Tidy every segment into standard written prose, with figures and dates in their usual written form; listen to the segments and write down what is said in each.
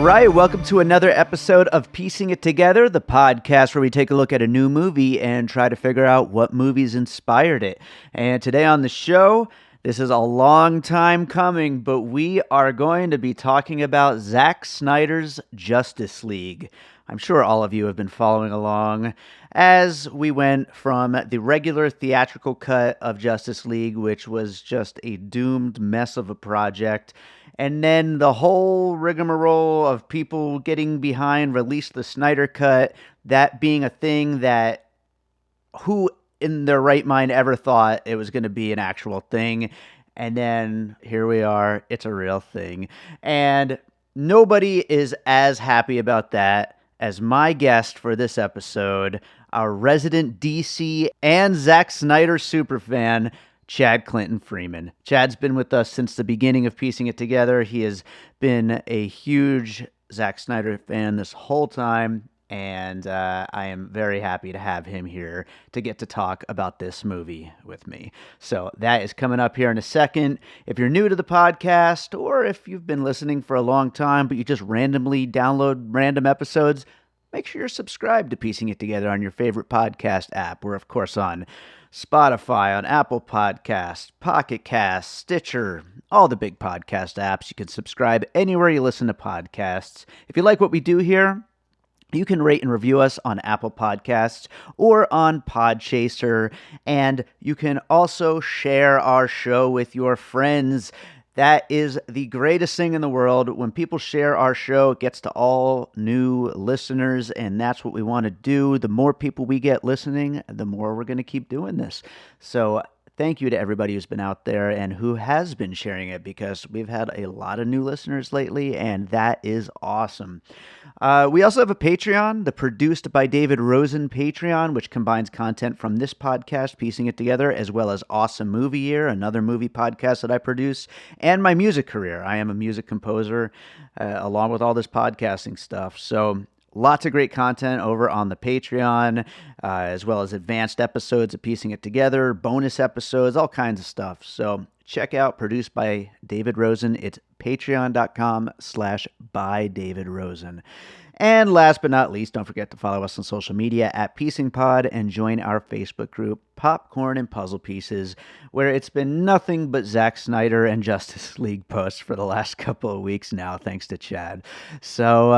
right, welcome to another episode of Piecing It Together, the podcast where we take a look at a new movie and try to figure out what movies inspired it. And today on the show, this is a long time coming, but we are going to be talking about Zack Snyder's Justice League. I'm sure all of you have been following along as we went from the regular theatrical cut of Justice League, which was just a doomed mess of a project, and then the whole rigmarole of people getting behind release the Snyder cut, that being a thing that who in their right mind ever thought it was going to be an actual thing. And then here we are, it's a real thing. And nobody is as happy about that as my guest for this episode, our resident DC and Zack Snyder superfan, Chad Clinton Freeman. Chad's been with us since the beginning of Piecing It Together. He has been a huge Zack Snyder fan this whole time, and I am very happy to have him here to get to talk about this movie with me. So that is coming up here in a second. If you're new to the podcast, or if you've been listening for a long time, but you just randomly download random episodes, make sure you're subscribed to Piecing It Together on your favorite podcast app. We're, of course, on Spotify, on Apple Podcasts, Pocket Casts, Stitcher, all the big podcast apps. You can subscribe anywhere you listen to podcasts. If you like what we do here, you can rate and review us on Apple Podcasts or on Podchaser, and you can also share our show with your friends. That is the greatest thing in the world. When people share our show, it gets to all new listeners, and that's what we want to do. The more people we get listening, the more we're going to keep doing this. So thank you to everybody who's been out there and who has been sharing it, because we've had a lot of new listeners lately, and that is awesome. We also have a Patreon, the Produced by David Rosen Patreon, which combines content from this podcast, Piecing It Together, as well as Awesome Movie Year, another movie podcast that I produce, and my music career. I am a music composer, along with all this podcasting stuff. So lots of great content over on the Patreon, as well as advanced episodes of Piecing It Together, bonus episodes, all kinds of stuff. So check out Produced by David Rosen. It's patreon.com/bydavidrosen. And last but not least, don't forget to follow us on social media at PiecingPod and join our Facebook group, Popcorn and Puzzle Pieces, where it's been nothing but Zack Snyder and Justice League posts for the last couple of weeks now, thanks to Chad. So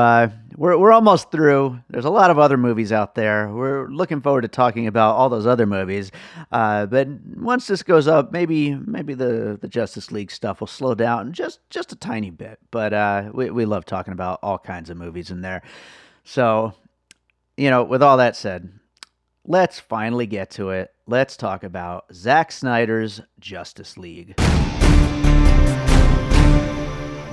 we're almost through. There's a lot of other movies out there. We're looking forward to talking about all those other movies. But once this goes up, maybe the Justice League stuff will slow down just a tiny bit. But we love talking about all kinds of movies in there. So, with all that said, let's finally get to it. Let's talk about Zack Snyder's Justice League.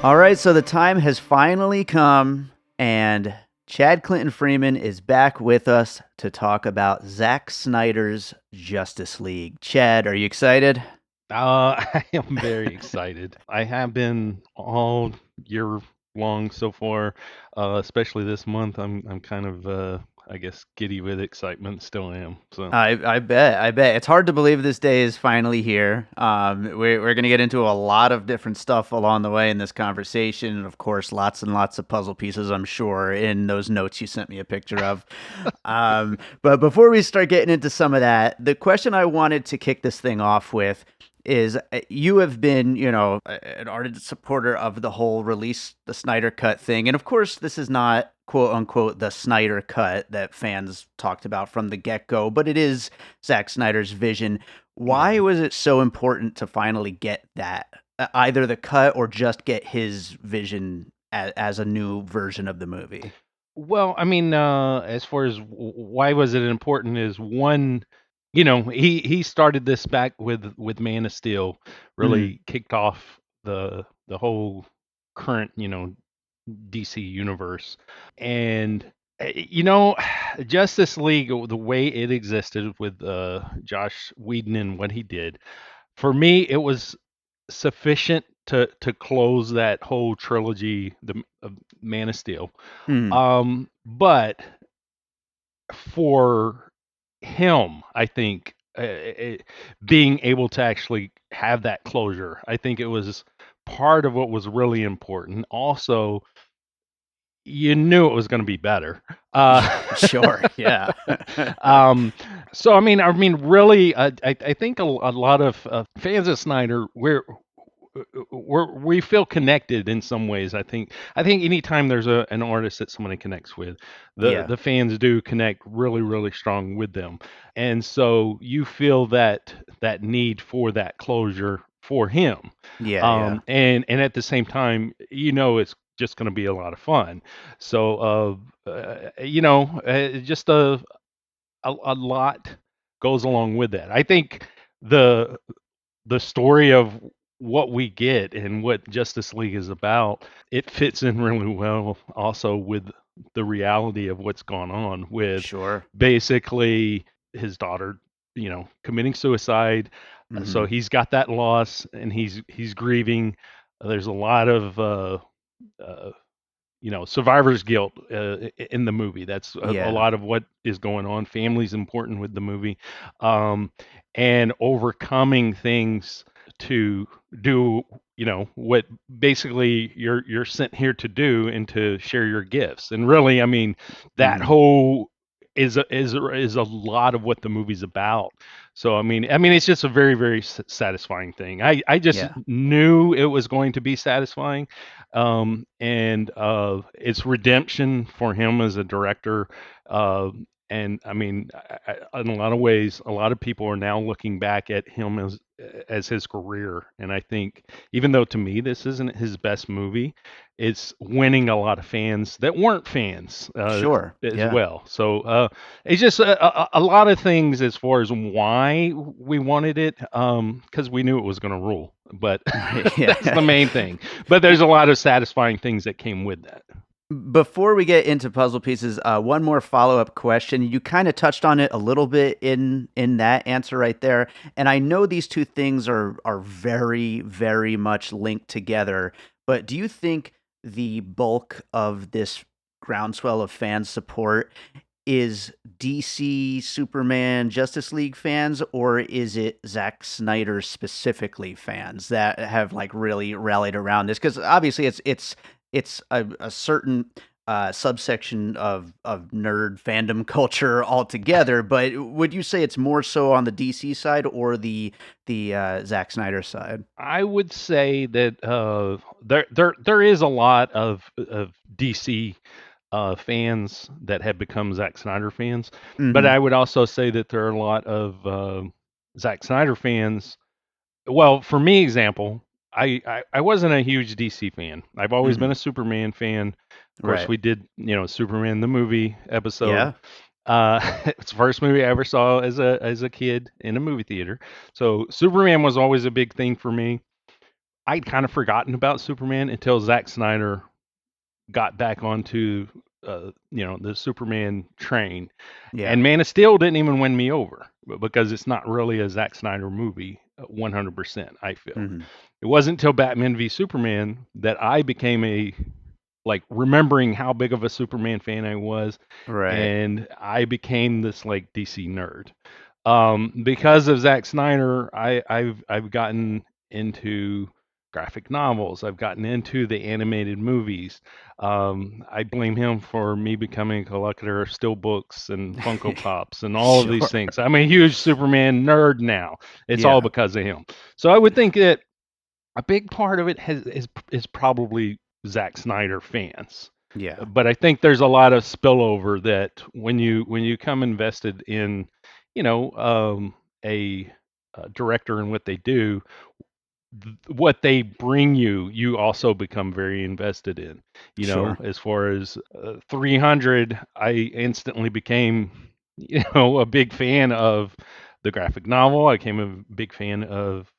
All right, so the time has finally come, and Chad Clinton Freeman is back with us to talk about Zack Snyder's Justice League. Chad, are you excited? I am very excited. I have been all year long so far, especially this month. I'm kind of I guess giddy with excitement. Still am. So I bet it's hard to believe this day is finally here. We're going to get into a lot of different stuff along the way in this conversation, and of course, lots and lots of puzzle pieces, I'm sure, in those notes you sent me a picture of. But before we start getting into some of that, the question I wanted to kick this thing off with is, you have been, an ardent supporter of the whole release the Snyder cut thing. And of course, this is not quote unquote the Snyder cut that fans talked about from the get-go, but it is Zack Snyder's vision. Why was it so important to finally get that, either the cut or just get his vision as a new version of the movie? well, I mean, as far as why was it important is one, he started this back with Man of Steel, Mm, really kicked off the whole current DC universe, and Justice League, the way it existed with Josh Whedon and what he did, for me it was sufficient to close that whole trilogy, the Man of Steel. mm, But for him, I think being able to actually have that closure, I think it was part of what was really important. Also, you knew it was going to be better. Sure, yeah. um, so I mean, really, I think a lot of fans of Snyder, we feel connected in some ways. I think anytime there's an artist that somebody connects with, the Yeah, the fans do connect really really strong with them, and so you feel that need for that closure for him, yeah, yeah. and at the same time, it's just going to be a lot of fun. So just a lot goes along with that. I think the the story of what we get and what Justice League is about, it fits in really well also with the reality of what's gone on with Sure. basically his daughter, committing suicide. So Hmm. he's got that loss and he's grieving. There's a lot of uh, survivor's guilt in the movie. That's a Yeah. lot of what is going on. Family's important with the movie, um, and overcoming things to do, what basically you're sent here to do and to share your gifts. And really, I mean, that Hmm. whole is a lot of what the movie's about. So I mean, it's just a very very satisfying thing. I just Yeah. knew it was going to be satisfying, and it's redemption for him as a director. Uh, and I mean, in a lot of ways, a lot of people are now looking back at him as his career, and I think even though to me this isn't his best movie, it's winning a lot of fans that weren't fans Sure. as Yeah. well. So it's just a lot of things as far as why we wanted it, because we knew it was going to rule. But Right. that's the Yeah. main thing. But there's a lot of satisfying things that came with that. Before we get into puzzle pieces, one more follow-up question. You kind of touched on it a little bit in that answer right there, and I know these two things are very, very much linked together. But do you think the bulk of this groundswell of fan support is DC, Superman, Justice League fans, or is it Zack Snyder specifically fans that have like really rallied around this? Because obviously it's a certain subsection of nerd fandom culture altogether. But would you say it's more so on the DC side or the Zack Snyder side? I would say that there is a lot of DC fans that have become Zack Snyder fans, but Hmm. I would also say that there are a lot of Zack Snyder fans. Well, for me, example, I wasn't a huge DC fan. I've always been Hmm. a Superman fan. Of course, Right. we did, Superman the movie episode. Yeah. It's the first movie I ever saw as a kid in a movie theater. So Superman was always a big thing for me. I'd kind of forgotten about Superman until Zack Snyder got back onto the Superman train, Yeah. and Man of Steel didn't even win me over because it's not really a Zack Snyder movie 100%, I feel. Hmm. It wasn't until Batman v Superman that I became like remembering how big of a Superman fan I was, Right. and I became this like DC nerd. Because of Zack Snyder, I've gotten into graphic novels. I've gotten into the animated movies. I blame him for me becoming a collector of steel books and Funko Pops and all of these Sure. things. I'm a huge Superman nerd now. It's all Yeah. because of him. So I would think that a big part of it is probably Zack Snyder fans. Yeah. But I think there's a lot of spillover that when you come invested in, you know, um, a, director and what they do, what they bring you, you also become very invested in. Sure. As far as 300, I instantly became, a big fan of the graphic novel. I became a big fan of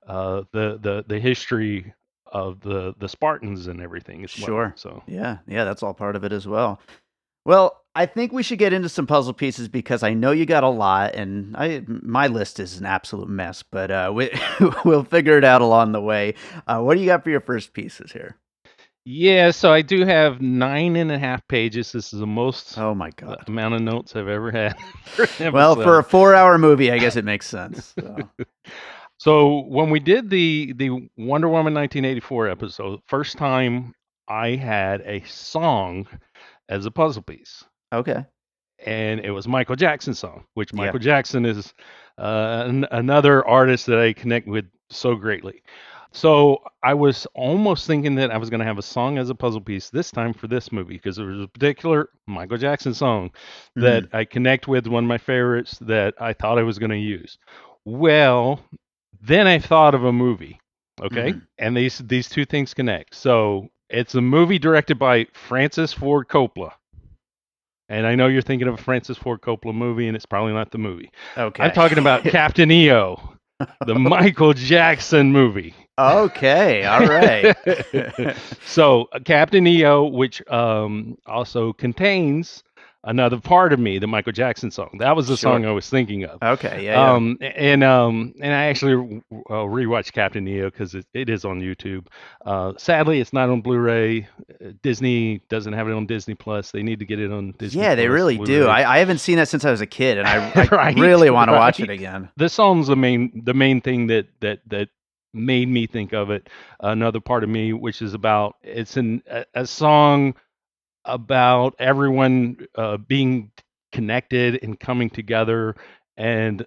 the history of the Spartans and everything as well. Sure. So Yeah. Yeah. That's all part of it as well. Well, I think we should get into some puzzle pieces because I know you got a lot, and my list is an absolute mess. But we'll figure it out along the way. What do you got for your first pieces here? yeah, so I do have 9.5 pages. This is the most Oh my god. amount of notes I've ever had for an Well, for a episode. 4-hour movie, I guess it makes sense. So. So when we did the Wonder Woman 1984 episode, first time I had a song as a puzzle piece, Okay. and it was Michael Jackson's song, which Yeah. Michael Jackson is another artist that I connect with so greatly. So I was almost thinking that I was going to have a song as a puzzle piece this time for this movie because there was a particular Michael Jackson song that Mm. I connect with, one of my favorites that I thought I was going to use. Well, then I thought of a movie, okay, Hmm. and these two things connect. So it's a movie directed by Francis Ford Coppola. And I know you're thinking of a Francis Ford Coppola movie, and it's probably not the movie. I'm Okay. talking about Captain EO, the Michael Jackson movie. Okay. All right. So Captain EO, which also contains another part of me, the Michael Jackson song. That was the song Sure. I was thinking of. Okay. Yeah. Yeah. And I actually rewatched Captain EO because it is on YouTube. Sadly, it's not on Blu-ray. Disney doesn't have it on Disney Plus. They need to get it on Disney Yeah, they Plus really do. Blu-ray. I haven't seen that since I was a kid, and I Right, really want to watch it right. again. The song's the main thing that made me think of it. Another part of me, which is about a song about everyone being connected and coming together, and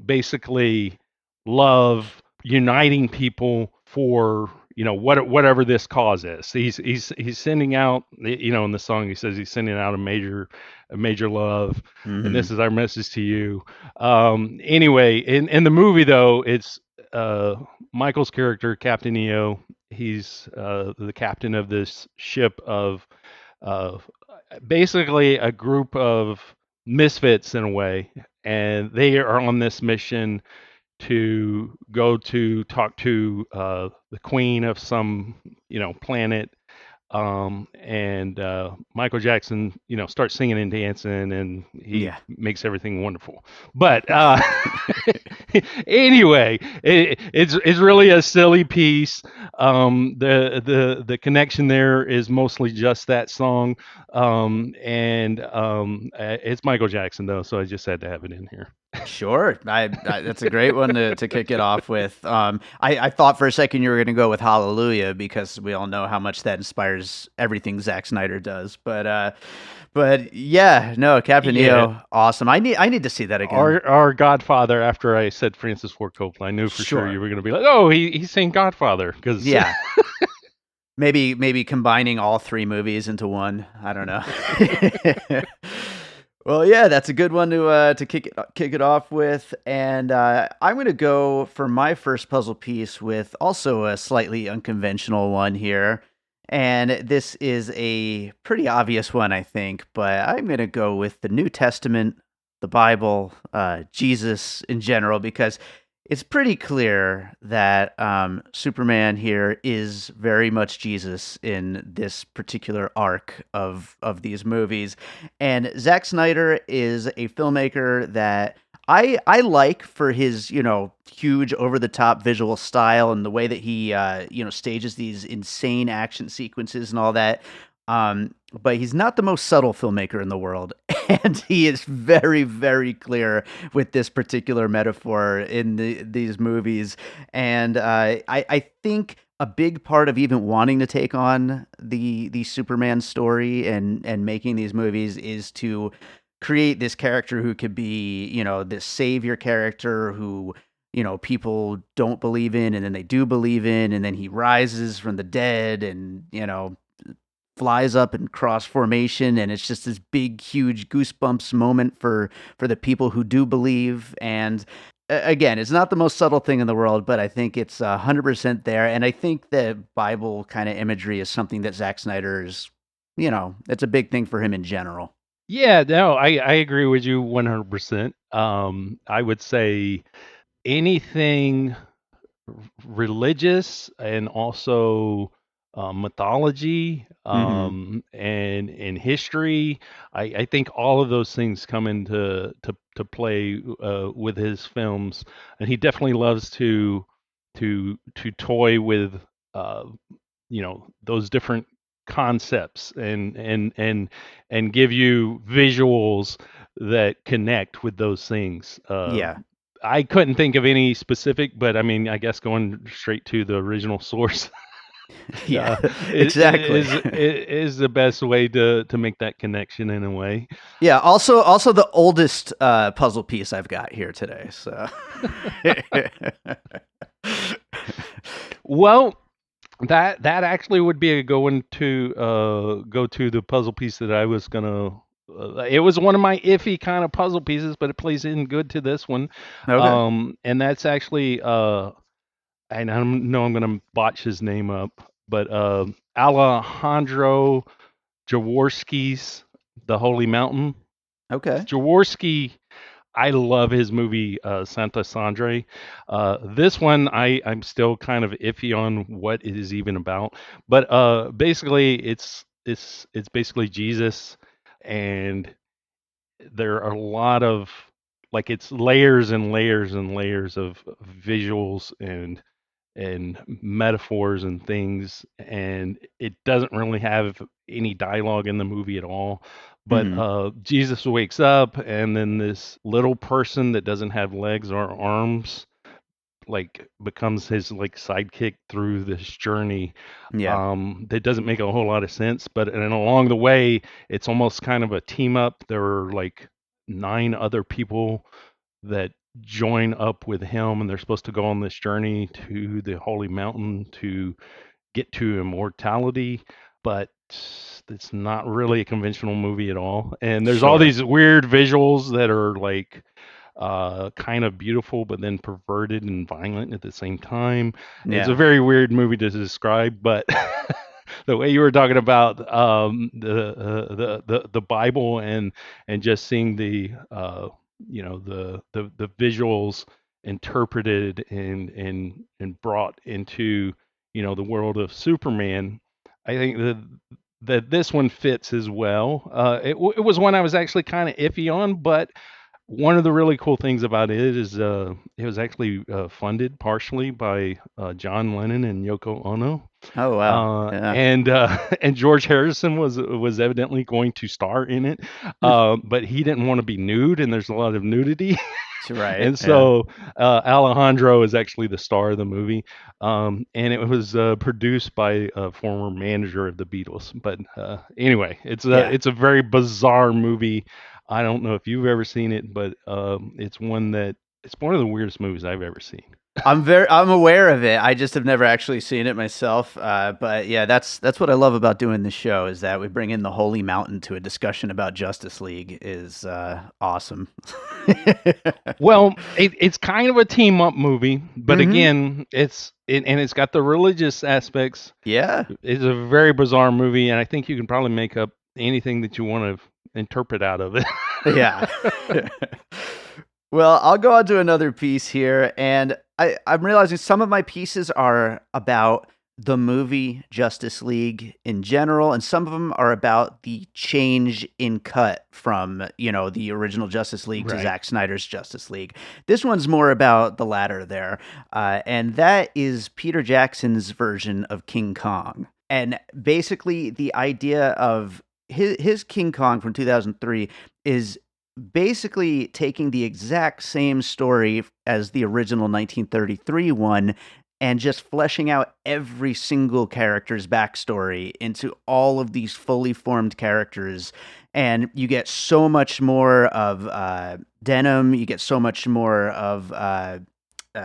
basically love uniting people for whatever this cause is. He's sending out, in the song he says he's sending out a major love, and Hmm. this is our message to you. Anyway, in the movie though, it's Michael's character, Captain EO. He's the captain of this ship of uh, basically a group of misfits in a way, and they are on this mission to go to talk to the queen of some planet, and Michael Jackson, starts singing and dancing, and he Yeah. makes everything wonderful. But anyway, it's really a silly piece. The connection there is mostly just that song, and it's Michael Jackson though, so I just had to have it in here. Sure. That's a great one to kick it off with. I thought for a second you were going to go with Hallelujah because we all know how much that inspires everything Zack Snyder does. But yeah, no, Captain Yeah, EO, awesome. I need to see that again. our Godfather. After I said Francis Ford Coppola, I knew for sure you Sure. were going to be like, "Oh, he's saying Godfather," because Yeah. Maybe combining all three movies into one. I don't know. Well, yeah, that's a good one to kick it off with, and I'm gonna go for my first puzzle piece with also a slightly unconventional one here, and this is a pretty obvious one, I think, but I'm gonna go with the New Testament, the Bible, Jesus in general, because it's pretty clear that Superman here is very much Jesus in this particular arc of these movies. And Zack Snyder is a filmmaker that I like for his, huge over the top visual style and the way that he stages these insane action sequences and all that. But he's not the most subtle filmmaker in the world, and he is very, very clear with this particular metaphor in these movies. And I think a big part of even wanting to take on the Superman story and making these movies is to create this character who could be, this savior character who, people don't believe in and then they do believe in, and then he rises from the dead and, flies up in cross formation, and it's just this big huge goosebumps moment for the people who do believe. And again, it's not the most subtle thing in the world, but I think it's 100% there. And I think the Bible kind of imagery is something that Zack Snyder is, it's a big thing for him in general. yeah, no, I agree with you 100%. I would say anything religious and also mythology, Hmm. and history. I think all of those things come into to play with his films, and he definitely loves to toy with uh, those different concepts, and give you visuals that connect with those things. Yeah. I couldn't think of any specific, but I mean, I guess going straight to the original source. Yeah, it, exactly. it is the best way to make that connection in a way. Yeah, also the oldest puzzle piece I've got here today. So Well, that actually would be a go to the puzzle piece that I was gonna. It was one of my iffy kind of puzzle pieces, but it plays in good to this one. okay. And that's actually and I know I'm gonna botch his name up, but Alejandro Jaworski's The Holy Mountain. Okay. Jaworski, I love his movie Santa Sangre. This one, I'm still kind of iffy on what it is even about, but basically, it's basically Jesus, and there are a lot of like it's layers and layers and layers of visuals and metaphors and things, and it doesn't really have any dialogue in the movie at all. But Hmm. Jesus wakes up, and then this little person that doesn't have legs or arms like becomes his like sidekick through this journey. Yeah. That doesn't make a whole lot of sense, but and along the way it's almost kind of a team up. There are like 9 other people that join up with him, and they're supposed to go on this journey to the holy mountain to get to immortality. But it's not really a conventional movie at all, and there's all Sure. these weird visuals that are like kind of beautiful but then perverted and violent at the same time. It's a Yeah. very weird movie to describe, but the way you were talking about the Bible and just seeing the the visuals interpreted and brought into the world of Superman, I think that this one fits as well. It was one I was actually kind of iffy on, but one of the really cool things about it is it was actually funded partially by John Lennon and Yoko Ono, Oh wow. Yeah. and George Harrison was evidently going to star in it, but he didn't want to be nude, and there's a lot of nudity, Right. and Yeah. so Alejandro is actually the star of the movie, and it was produced by a former manager of the Beatles. But anyway, Yeah. it's a very bizarre movie. I don't know if you've ever seen it, but it's one of the weirdest movies I've ever seen. I'm aware of it. I just have never actually seen it myself. But yeah, that's what I love about doing this show is that we bring in the Holy Mountain to a discussion about Justice League is awesome. Well, it's kind of a team up movie, but Hmm. again, and it's got the religious aspects. Yeah. It's a very bizarre movie, and I think you can probably make up anything that you want to interpret out of it. Yeah. Well, I'll go on to another piece here, and I'm realizing some of my pieces are about the movie Justice League in general, and some of them are about the change in cut from, the original Justice League to Right. Zack Snyder's Justice League. This one's more about the latter there, and that is Peter Jackson's version of King Kong. And basically, the idea of his King Kong from 2003 is basically taking the exact same story as the original 1933 one and just fleshing out every single character's backstory into all of these fully formed characters. And you get so much more of Denham, you get so much more of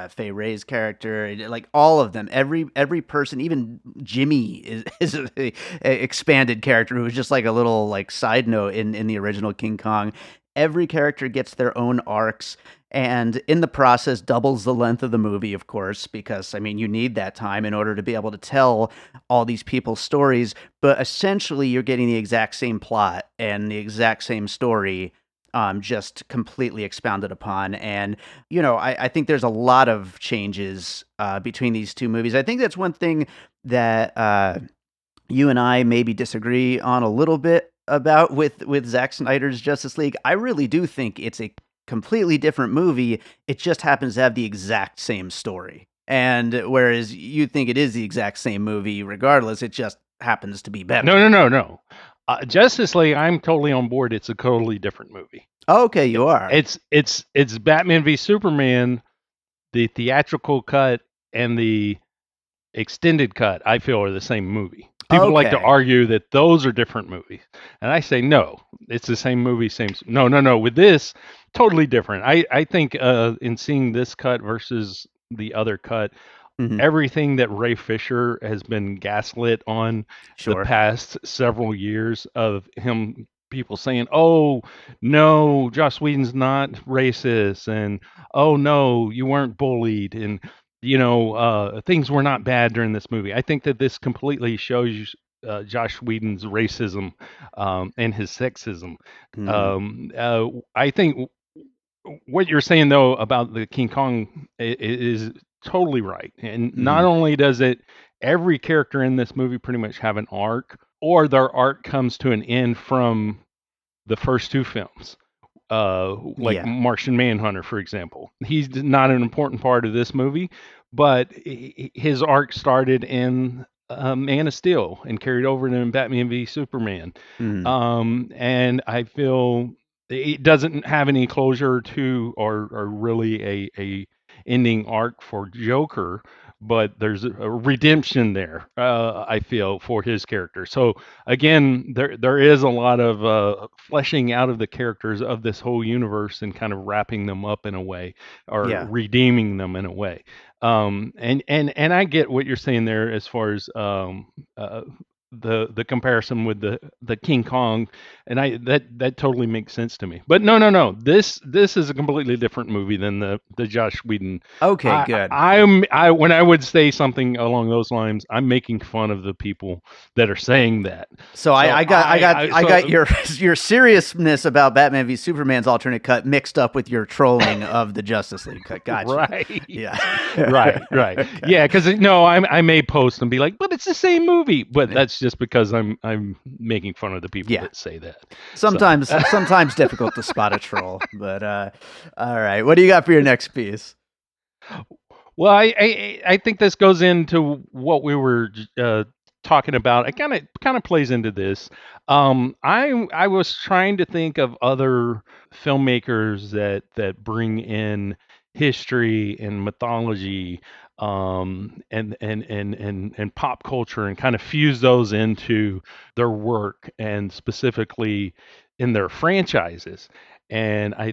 Fay Ray's character, like all of them, every person, even Jimmy is a expanded character who was just like a little like side note in the original King Kong. Every character gets their own arcs, and in the process doubles the length of the movie, of course, because I mean you need that time in order to be able to tell all these people's stories. But essentially, you're getting the exact same plot and the exact same story. Just completely expounded upon. And I think there's a lot of changes between these two movies. I think that's one thing that you and I maybe disagree on a little bit about with Zack Snyder's Justice League. I really do think it's a completely different movie. It just happens to have the exact same story. And whereas you think it is the exact same movie, regardless, it just happens to be No, better. no, no, no. Justice League, I'm totally on board. It's a totally different movie. Okay, you are. It's Batman v Superman, the theatrical cut, and the extended cut, I feel, are the same movie. People like to Okay. argue that those are different movies, and I say no, it's the same movie, same. No, no, no. With this, totally different. I think in seeing this cut versus the other cut, Hmm. everything that Ray Fisher has been gaslit on the Sure. past several years of him, people saying, "Oh no, Joss Whedon's not racist," and "Oh no, you weren't bullied," and things were not bad during this movie. I think that this completely shows Josh Whedon's racism and his sexism. Hmm. I think what you're saying though about the King Kong is totally right. And not Hmm. only does it, every character in this movie pretty much have an arc, or their arc comes to an end from the first two films. Like Yeah. Martian Manhunter, for example. He's not an important part of this movie, but his arc started in Man of Steel and carried over to Batman v Superman. Hmm. And I feel it doesn't have any closure to, or really a ending arc for Joker, but there's a redemption there. I feel, for his character. So again, there is a lot of fleshing out of the characters of this whole universe and kind of wrapping them up in a way, or Yeah. redeeming them in a way. And I get what you're saying there as far as the comparison with the King Kong, and I that totally makes sense to me. But no, no, no. This is a completely different movie than the Josh Whedon. Okay, good. I when I would say something along those lines, I'm making fun of the people that are saying that. So So I got your seriousness about Batman v Superman's alternate cut mixed up with your trolling of the Justice League cut. Gotcha. right. Yeah. Right. Okay. Yeah, because no, I may post and be like, but it's the same movie. But that's just because I'm making fun of the people Yeah. that say that. So Sometimes difficult to spot a troll, but all right. What do you got for your next piece? well, I think this goes into what we were talking about. It kind of plays into this. I was trying to think of other filmmakers that bring in history and mythology, and pop culture, and kind of fuse those into their work, and specifically in their franchises. And I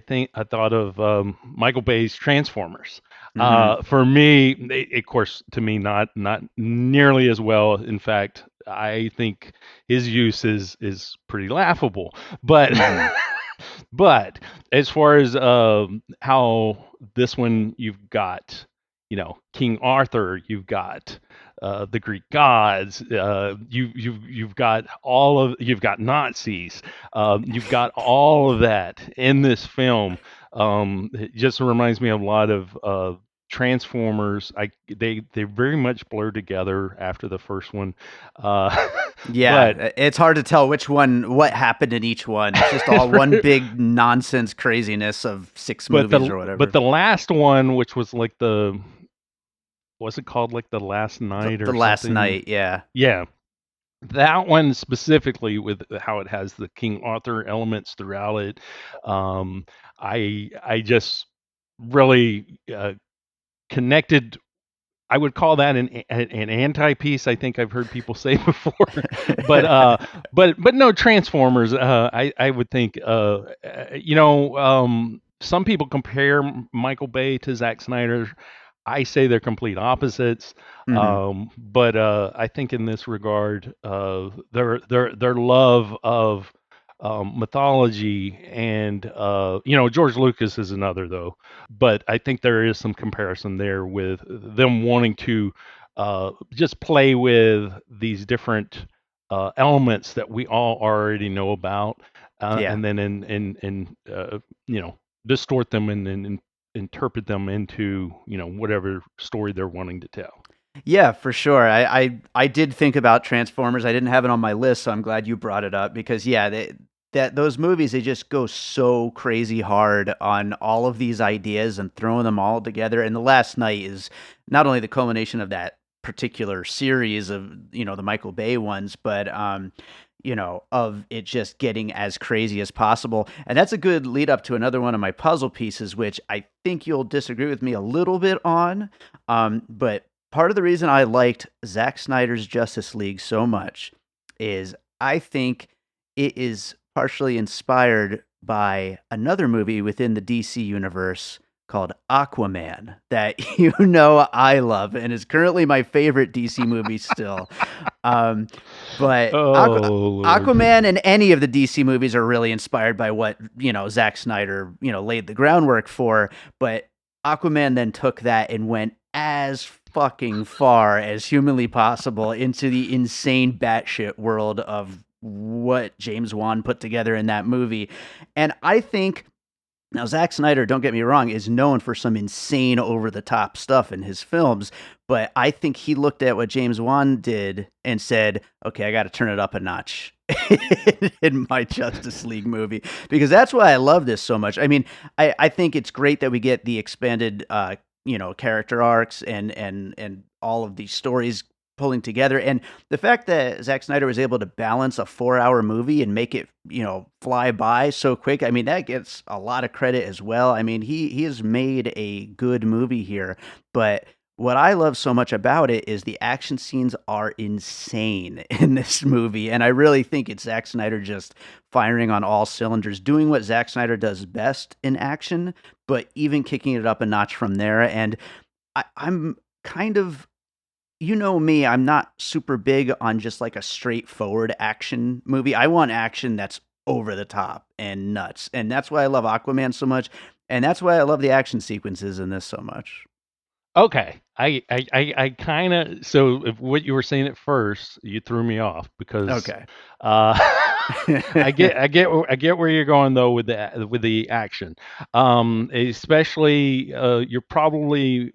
thought of Michael Bay's Transformers. Hmm. For me, of course, to me, not nearly as well. In fact, I think his use is pretty laughable. But Hmm. but as far as how this one, you've got, King Arthur, you've got the Greek gods, you've got Nazis, you've got all of that in this film. It just reminds me of a lot of Transformers. They very much blur together after the first one, uh, but It's hard to tell what happened in each one. It's just all one big nonsense craziness of six but movies the or but whatever. the last one, which was like what's it called, like the last night The or last something? night, yeah. Yeah, that one specifically, with how it has the King Arthur elements throughout it. um I just really connected. I would call that an anti piece. I think I've heard people say before, but but no, Transformers. I would think some people compare Michael Bay to Zack Snyder. I say they're complete opposites. Hmm. But I think in this regard, their love of mythology, and George Lucas is another, though. But I think there is some comparison there with them wanting to just play with these different elements that we all already know about, Yeah. and then you know distort them, and interpret them into whatever story they're wanting to tell. Yeah, for sure. I did think about Transformers. I didn't have it on my list, so I'm glad you brought it up because yeah, that those movies, they just go so crazy hard on all of these ideas and throwing them all together. And The Last Night is not only the culmination of that particular series of, the Michael Bay ones, but of it just getting as crazy as possible. And that's a good lead up to another one of my puzzle pieces, which I think you'll disagree with me a little bit on. But part of the reason I liked Zack Snyder's Justice League so much is I think it is partially inspired by another movie within the DC universe called Aquaman that I love and is currently my favorite DC movie still. Um, but Oh Lord. Aquaman and any of the DC movies are really inspired by what, Zack Snyder, laid the groundwork for. But Aquaman then took that and went as fucking far as humanly possible into the insane batshit world of what James Wan put together in that movie. And I think now, Zack Snyder, don't get me wrong, is known for some insane over-the-top stuff in his films, but I think he looked at what James Wan did and said, okay, I got to turn it up a notch in my Justice League movie, because that's why I love this so much. I mean, I think it's great that we get the expanded, character arcs and all of these stories pulling together. And the fact that Zack Snyder was able to balance a 4-hour movie and make it, fly by so quick, I mean, that gets a lot of credit as well. I mean, he has made a good movie here, but what I love so much about it is the action scenes are insane in this movie. And I really think it's Zack Snyder just firing on all cylinders, doing what Zack Snyder does best in action, but even kicking it up a notch from there. And I'm kind of, me, I'm not super big on just like a straightforward action movie. I want action that's over the top and nuts. And that's why I love Aquaman so much. And that's why I love the action sequences in this so much. Okay. I kind of, so if what you were saying at first, you threw me off because Okay. I get where you're going though with the action. Especially you're probably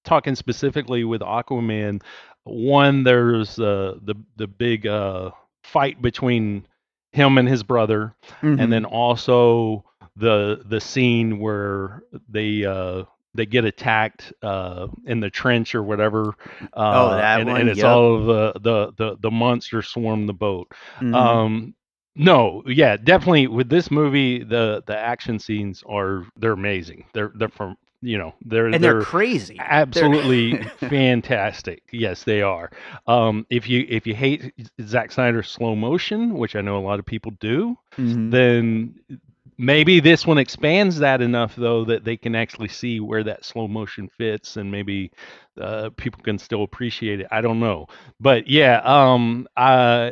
talking specifically with Aquaman. One, there's the big fight between him and his brother, and then also the scene where they get attacked in the trench or whatever, that one. and it's Yep. all of the monsters swarm the boat. Mhm. No, yeah, definitely with this movie, the action scenes they're amazing. They're from And they're they're crazy. absolutely fantastic. Yes, they are. If you hate Zack Snyder's slow motion, which I know a lot of people do, Mhm. then maybe this one expands that enough though that they can actually see where that slow motion fits, and maybe people can still appreciate it. I don't know, but yeah,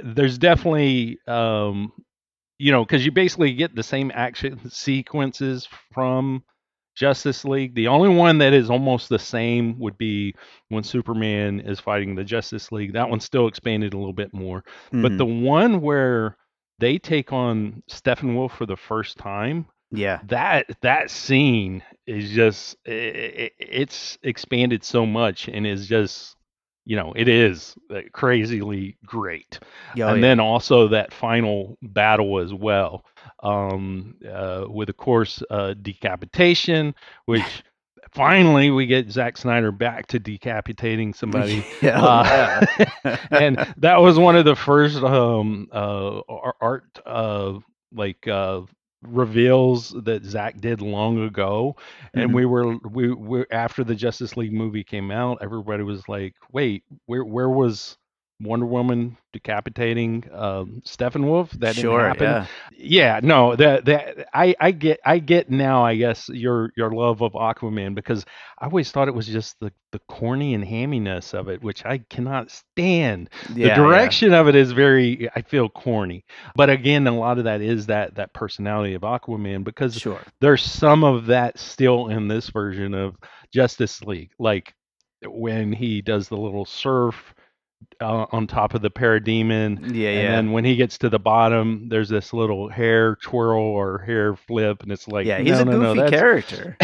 there's definitely because you basically get the same action sequences from Justice League. The only one that is almost the same would be when Superman is fighting the Justice League. That one's still expanded a little bit more. But the one where they take on Steppenwolf for the first time, Yeah. that scene is just it's expanded so much and is just it is crazily great. Oh, And yeah. then also that final battle as well, with of course decapitation, which finally we get Zack Snyder back to decapitating somebody. Yeah. And that was one of the first art like reveals that Zack did long ago. And Mhm. we after the Justice League movie came out, everybody was like, "Wait, where was Wonder Woman decapitating Steppenwolf? That didn't Sure, happen." yeah. Yeah, no, that I get now, I guess, your love of Aquaman, because I always thought it was just the corny and hamminess of it, which I cannot stand. The Yeah. direction of it is very, I feel, corny. But again, a lot of that is that personality of Aquaman, because Sure. there's some of that still in this version of Justice League, like when he does the little surf on top of the parademon, and Yeah. then when he gets to the bottom, there's this little hair twirl or hair flip, and it's like, Yeah, he's a no, goofy that's character.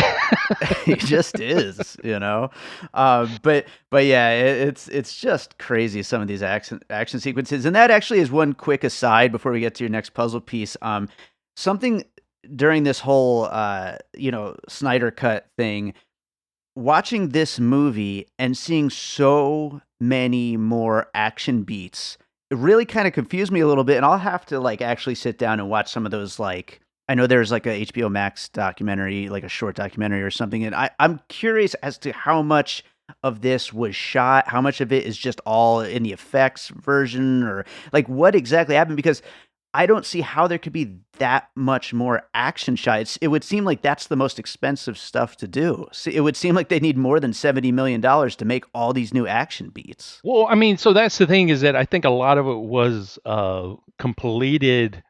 He just is. But yeah, it's just crazy, some of these action sequences. And that actually is one quick aside before we get to your next puzzle piece. Something during this whole Snyder cut thing, watching this movie and seeing so many more action beats, it really kind of confused me a little bit. And I'll have to like actually sit down and watch some of those. Like, I know there's like a HBO Max documentary, like a short documentary or something. And I'm curious as to how much of this was shot? How much of it is just all in the effects version, or like what exactly happened? Because I don't see how there could be that much more action shots. It would seem like that's the most expensive stuff to do. It would seem like they need more than $70 million to make all these new action beats. Well, I mean, so that's the thing, is that I think a lot of it was completed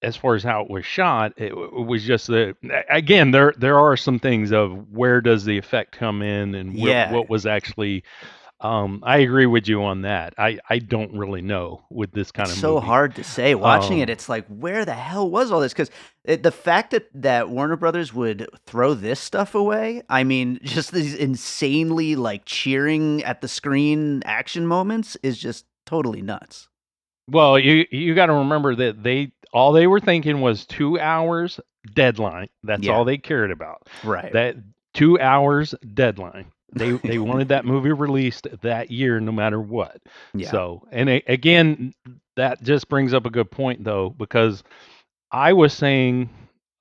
as far as how it was shot. It was just that, again, there are some things of where does the effect come in, and Yeah, what was actually. I agree with you on that. I don't really know with this it's kind of so movie. hard to say. Watching it, Um, it's like, where the hell was all this? Because the fact that Warner Brothers would throw this stuff away, I mean, just these insanely like cheering at the screen action moments is just totally nuts. well, you got to remember that all they were thinking was 2 hours deadline. That's Yeah, all they cared about. right. That 2 hours deadline. They wanted that movie released that year, no matter what. Yeah. So, and again, that just brings up a good point, though, because I was saying,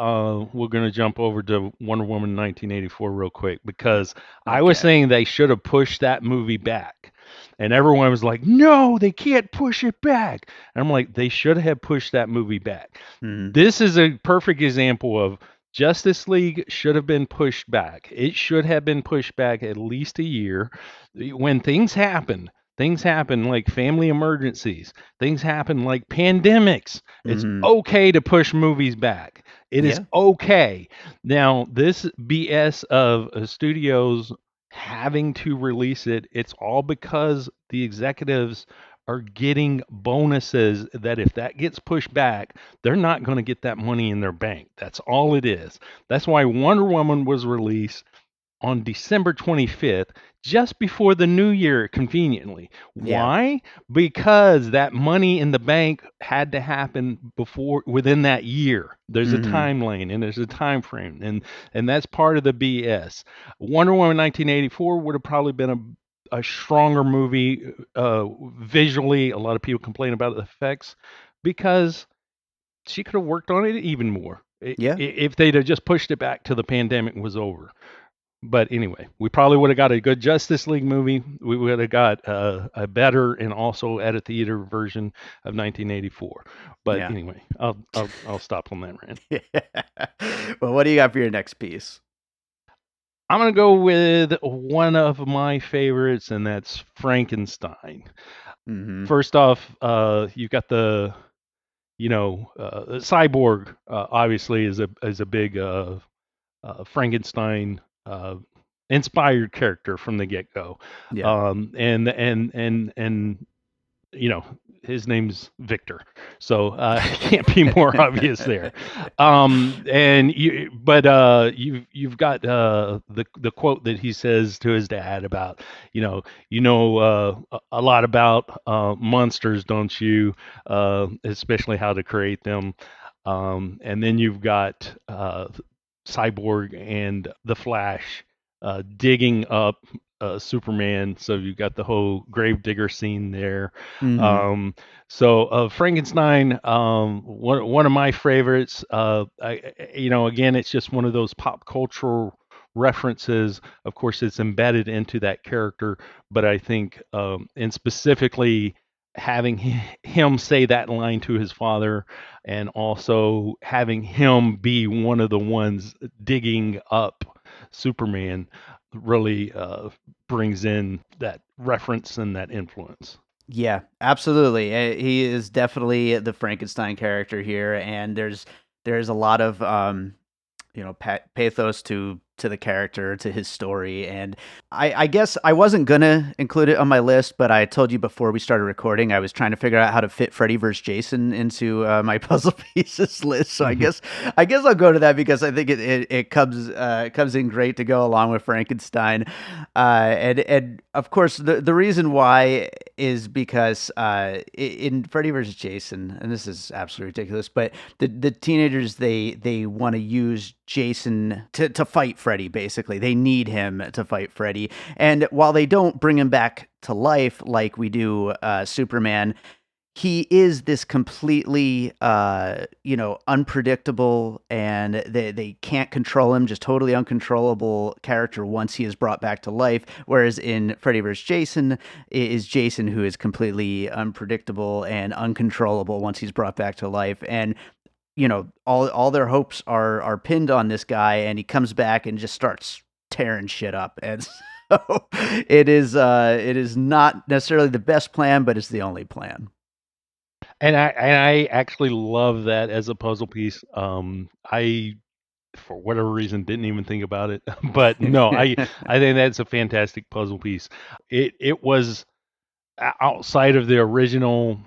we're going to jump over to Wonder Woman 1984 real quick, because I was Okay. saying they should have pushed that movie back. And everyone was like, no, they can't push it back. And I'm like, they should have pushed that movie back. Mhm. This is a perfect example of Justice League should have been pushed back. It should have been pushed back at least a year. When things happen like family emergencies, things happen like pandemics. It's Mhm. okay to push movies back. It is Yeah. okay. Now, this BS of studios having to release it, it's all because the executives are getting bonuses that if that gets pushed back, they're not going to get that money in their bank. That's all it is. That's why Wonder Woman was released on December 25th, just before the new year, conveniently. Yeah. Why? Because that money in the bank had to happen within that year. There's a Mhm. timeline and there's a time frame, and that's part of the BS. Wonder Woman 1984 would have probably been a stronger movie visually. A lot of people complain about the effects because she could have worked on it even more Yeah. if they'd have just pushed it back till the pandemic was over. But anyway, we probably would have got a good Justice League movie. We would have got a better and also at a theater version of 1984. But Yeah. anyway, I'll stop on that rant. Well, what do you got for your next piece? I'm gonna go with one of my favorites, and that's Frankenstein. Mhm. First off, you've got Cyborg. Obviously, is a big Frankenstein inspired character from the get go, Yeah. and you know his name's Victor, so can't be more obvious there. You've got the quote that he says to his dad about a lot about monsters, don't you? Especially how to create them. And then you've got Cyborg and the Flash digging up Superman. So you've got the whole gravedigger scene there. Mhm. Um, Frankenstein, one of my favorites. Again, it's just one of those pop cultural references. Of course, it's embedded into that character, but I think, and specifically having him say that line to his father, and also having him be one of the ones digging up Superman, really brings in that reference and that influence. Yeah, absolutely. He is definitely the Frankenstein character here, and there's a lot of pathos to the character, to his story. And I guess I wasn't gonna include it on my list, but I told you before we started recording, I was trying to figure out how to fit Freddy vs. Jason into my puzzle pieces list. So I guess I'll go to that because I think it comes in great to go along with Frankenstein. And of course the reason why is because in Freddy vs. Jason, and this is absolutely ridiculous, but the teenagers, they want to use Jason to fight Freddy. Basically, they need him to fight Freddy, and while they don't bring him back to life like we do Superman, he is this completely unpredictable, and they can't control him, just totally uncontrollable character once he is brought back to life. Whereas in Freddy vs. Jason, it is Jason who is completely unpredictable and uncontrollable once he's brought back to life. And all their hopes are pinned on this guy, and he comes back and just starts tearing shit up. And so it is not necessarily the best plan, but it's the only plan. And I actually love that as a puzzle piece. I for whatever reason didn't even think about it, but no, I think that's a fantastic puzzle piece. It was outside of the original,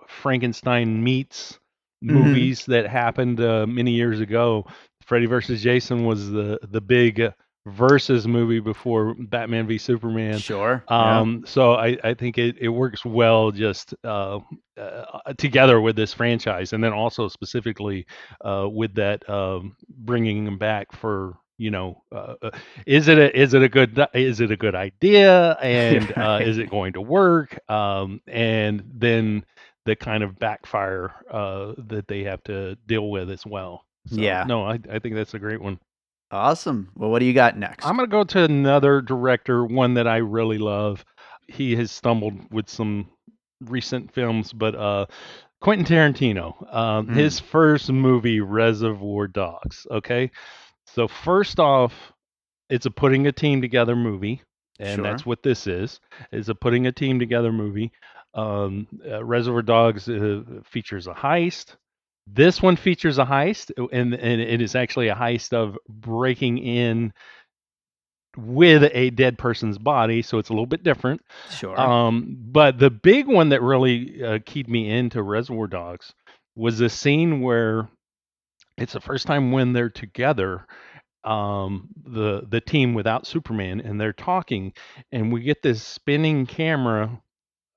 Frankenstein meets Hmm. movies that happened many years ago. Freddy versus Jason was the big versus movie before Batman v Superman. Sure. Yeah. So I think it works well just together with this franchise, and then also specifically with that bringing him back for is it a good idea, and Right. is it going to work, and then the kind of backfire that they have to deal with as well. So Yeah. no, I think that's a great one. Awesome. Well, what do you got I'm next? gonna go to another director, one that I really love. He has stumbled with some recent films, but Quentin Tarantino, his Mm, first movie, Reservoir Dogs. Okay, so first off, it's a putting a team together movie, and sure. that's what this is. Is a putting a team together movie. Reservoir Dogs features a heist. This one features a heist, and it is actually a heist of breaking in with a dead person's body, so it's a little bit different. Sure. But the big one that really keyed me into Reservoir Dogs was the scene where it's the first time when they're together, the team without Superman, and they're talking, and we get this spinning camera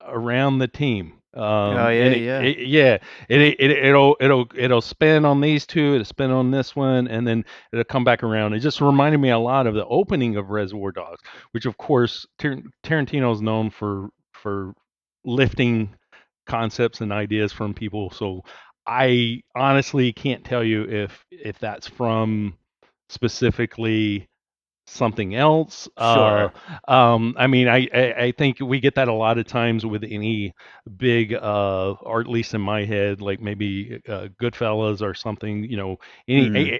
around the team. Oh, yeah, And yeah. yeah, it'll spin on these two, it'll spin on this one, and then it'll come back around. It just reminded me a lot of the opening of Reservoir Dogs, which of course Tarantino is known for lifting concepts and ideas from people. So I honestly can't tell you if that's from specifically something else. Sure. I mean, I think we get that a lot of times with any big, or at least in my head, like maybe Goodfellas or something. Mm,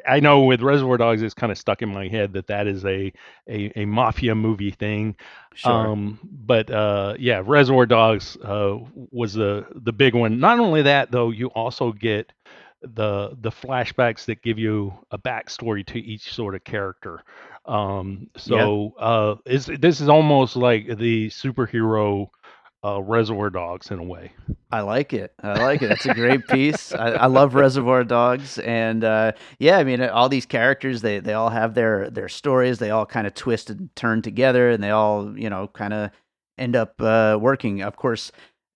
I know with Reservoir Dogs, it's kind of stuck in my head that is a mafia movie thing. sure. But yeah, Reservoir Dogs was the big one. Not only that, though, you also get the flashbacks that give you a backstory to each sort of character. Yeah. This is almost like the superhero Reservoir Dogs in a way. I like it. I like it. That's a great piece. I love Reservoir Dogs, and yeah, I mean, all these characters, they all have their stories. They all kind of twist and turn together, and they all kind of end up working. Of course,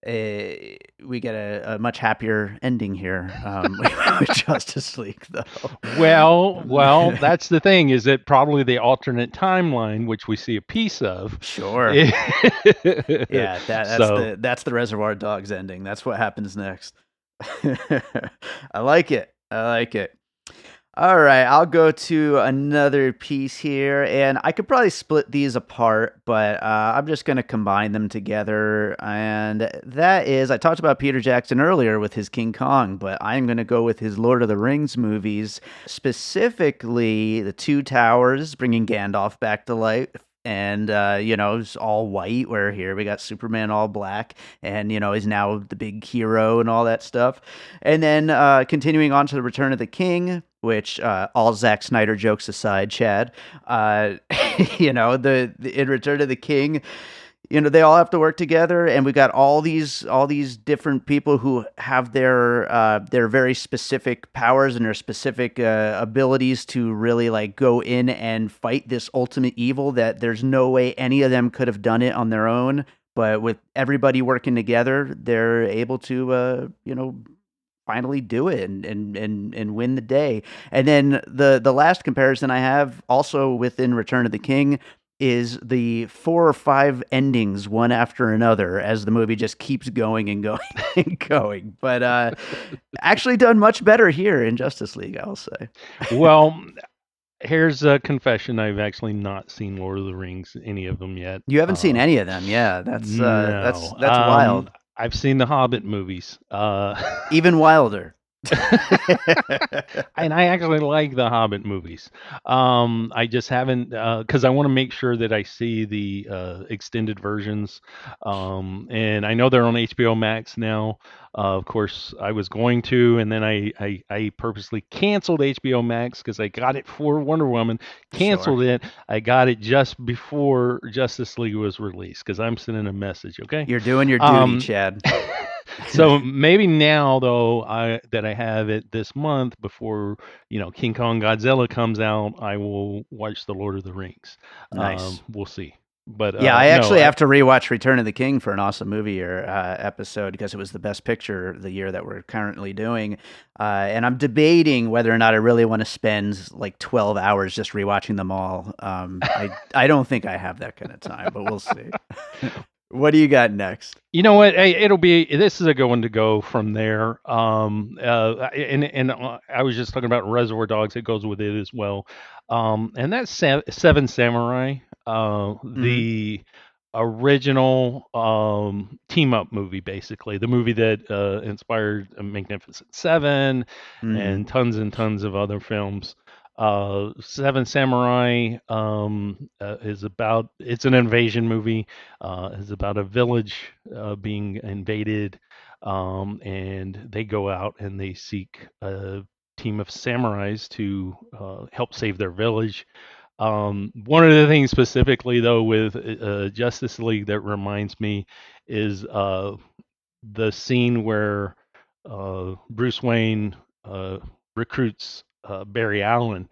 we get a much happier ending here with Justice League, though. Well, that's the thing, is that probably the alternate timeline, which we see a piece of. Sure. Yeah, that's So the Reservoir Dogs ending. That's what happens next. I like it. I like it. All right, I'll go to another piece here, and I could probably split these apart, but I'm just going to combine them together. And that is, I talked about Peter Jackson earlier with his King Kong, but I'm going to go with his Lord of the Rings movies, specifically the Two Towers, bringing Gandalf back to life. And it's all white. Where here we got Superman all black, and he's now the big hero and all that stuff. And then continuing on to the Return of the King, which all Zack Snyder jokes aside, Chad, the in Return of the King, they all have to work together, and we got all these different people who have their very specific powers and their specific abilities to really like go in and fight this ultimate evil that there's no way any of them could have done it on their own. But with everybody working together, they're able to finally do it and win the day. And then the last comparison I have also within Return of the King, is the 4 or 5 endings one after another as the movie just keeps going and going and going. But actually done much better here in Justice League, I'll say. Well, here's a confession: I've actually not seen Lord of the Rings, any of them yet. You haven't seen any of them, yeah? No. That's wild. I've seen the Hobbit movies. Even wilder. And I actually like the Hobbit movies. I just haven't, because I want to make sure that I see the extended versions. And I know they're on HBO Max now. Of course, I was going to, and then I purposely canceled HBO Max because I got it for Wonder Woman, Sure. canceled it. I got it just before Justice League was released because I'm sending a message, okay? You're doing your duty, Um, Chad. so maybe now though that I have it this month before King Kong Godzilla comes out, I will watch the Lord of the Rings. Nice. We'll see. But Yeah, I no, actually have to rewatch Return of the King for an awesome movie year episode because it was the best picture the year that we're currently doing. And I'm debating whether or not I really want to spend like 12 hours just rewatching them all. I don't think I have that kind of time, but we'll see. What do you got next? you know what? Hey, this is a good one to go from there. And I was just talking about Reservoir Dogs. It goes with it as well. And that's Seven Samurai. Hmm. The original team up movie, basically the movie that inspired Magnificent Seven Hmm. and tons of other films. Seven Samurai is about, it's an invasion movie. Is about a village being invaded, and they go out and they seek a team of samurais to help save their village. One of the things specifically, though, with Justice League that reminds me is the scene where Bruce Wayne recruits Barry Allen.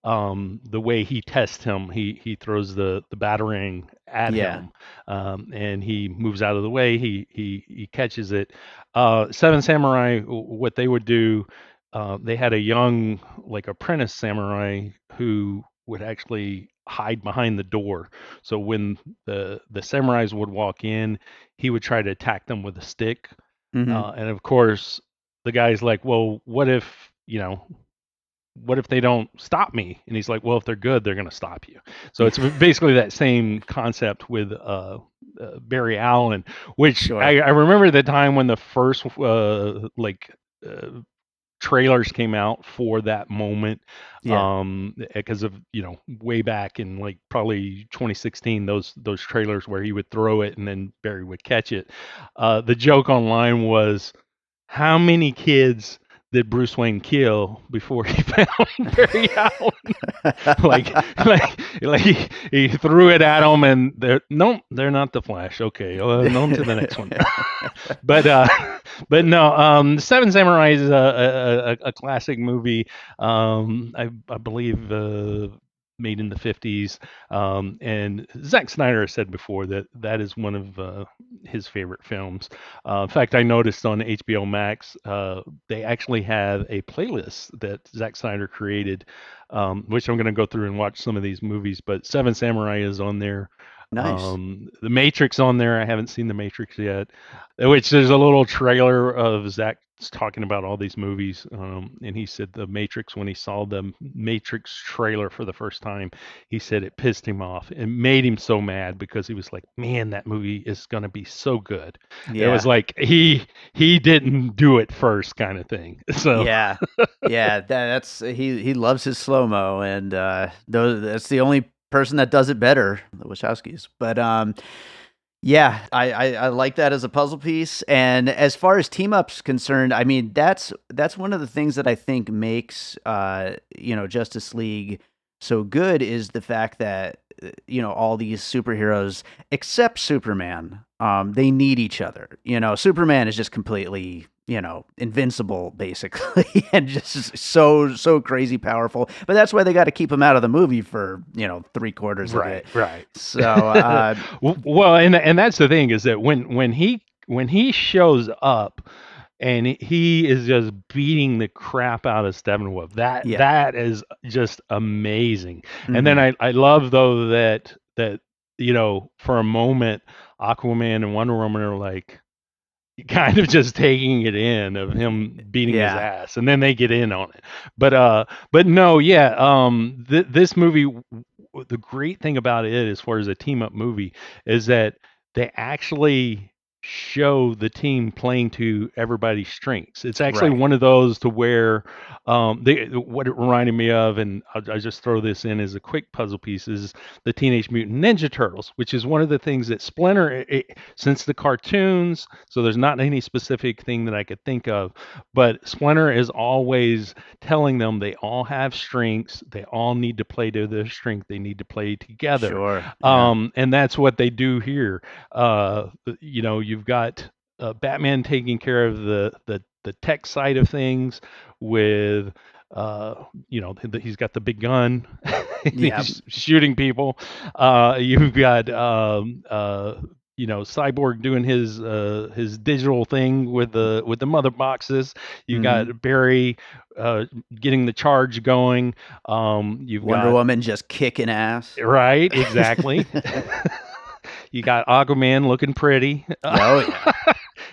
The way he tests him, he throws the batarang at Yeah. him, and he moves out of the way. He catches it. Seven Samurai, what they would do, they had a young like apprentice samurai who would actually hide behind the door. So when the samurais would walk in, he would try to attack them with a stick. Hmm. And of course, the guy's like, well, what if they don't stop me? And he's like, well, if they're good, they're going to stop you. So Yeah. it's basically that same concept with Barry Allen, which Sure. I remember the time when the first uh, trailers came out for that moment, Yeah. because of way back in like probably 2016, those trailers where he would throw it and then Barry would catch it. The joke online was, how many kids did Bruce Wayne kill before he found Barry Allen? like, like he threw it at him, and they're not the Flash. Okay, on to the next one. but but no, Seven Samurai is a classic movie. I believe made in the 50s. And Zack Snyder has said before that that is one of his favorite films. In fact, I noticed on HBO Max they actually have a playlist that Zack Snyder created, which I'm going to go through and watch some of these movies. But Seven Samurai is on there. Nice. The Matrix on there. I haven't seen The Matrix yet, which there's a little trailer of Zach talking about all these movies. And he said The Matrix, when he saw the Matrix trailer for the first time, he said it pissed him off. It made him so mad because he was like, man, that movie is going to be so good. It was Yeah. like he didn't do it first kind of thing. So Yeah. Yeah, that's he loves his slow-mo and those that's the only person that does it better, the Wachowskis. But yeah, I like that as a puzzle piece. And as far as team ups concerned, I mean that's one of the things that I think makes Justice League so good is the fact that all these superheroes except Superman, they need each other. Superman is just completely invincible basically and just so crazy powerful. But that's why they got to keep him out of the movie for 3/4 of it. right. So Well, and that's the thing, is that when he shows up and he is just beating the crap out of Steppenwolf, that yeah. that is just amazing. And then Hmm. I love though that that for a moment, Aquaman and Wonder Woman are like kind of just taking it in of him beating his Yeah, ass, and then they get in on it. But no, yeah, this movie, the great thing about it, as far as a team up movie, is that they actually show the team playing to everybody's strengths. It's actually right. one of those to where what it reminded me of, and I'll just throw this in as a quick puzzle piece, is the Teenage Mutant Ninja Turtles, which is one of the things that Splinter, since the cartoons, so there's not any specific thing that I could think of, but Splinter is always telling them they all have strengths, they all need to play to their strength, they need to play together. Sure. Yeah. And that's what they do here. You've got Batman taking care of the tech side of things with he's got the big gun. Yeah. He's shooting people. You've got Cyborg doing his digital thing with the mother boxes. You Hmm. got Barry getting the charge going. You've Wonder got Woman just kicking ass. right, exactly. You got Aquaman looking pretty, Oh yeah.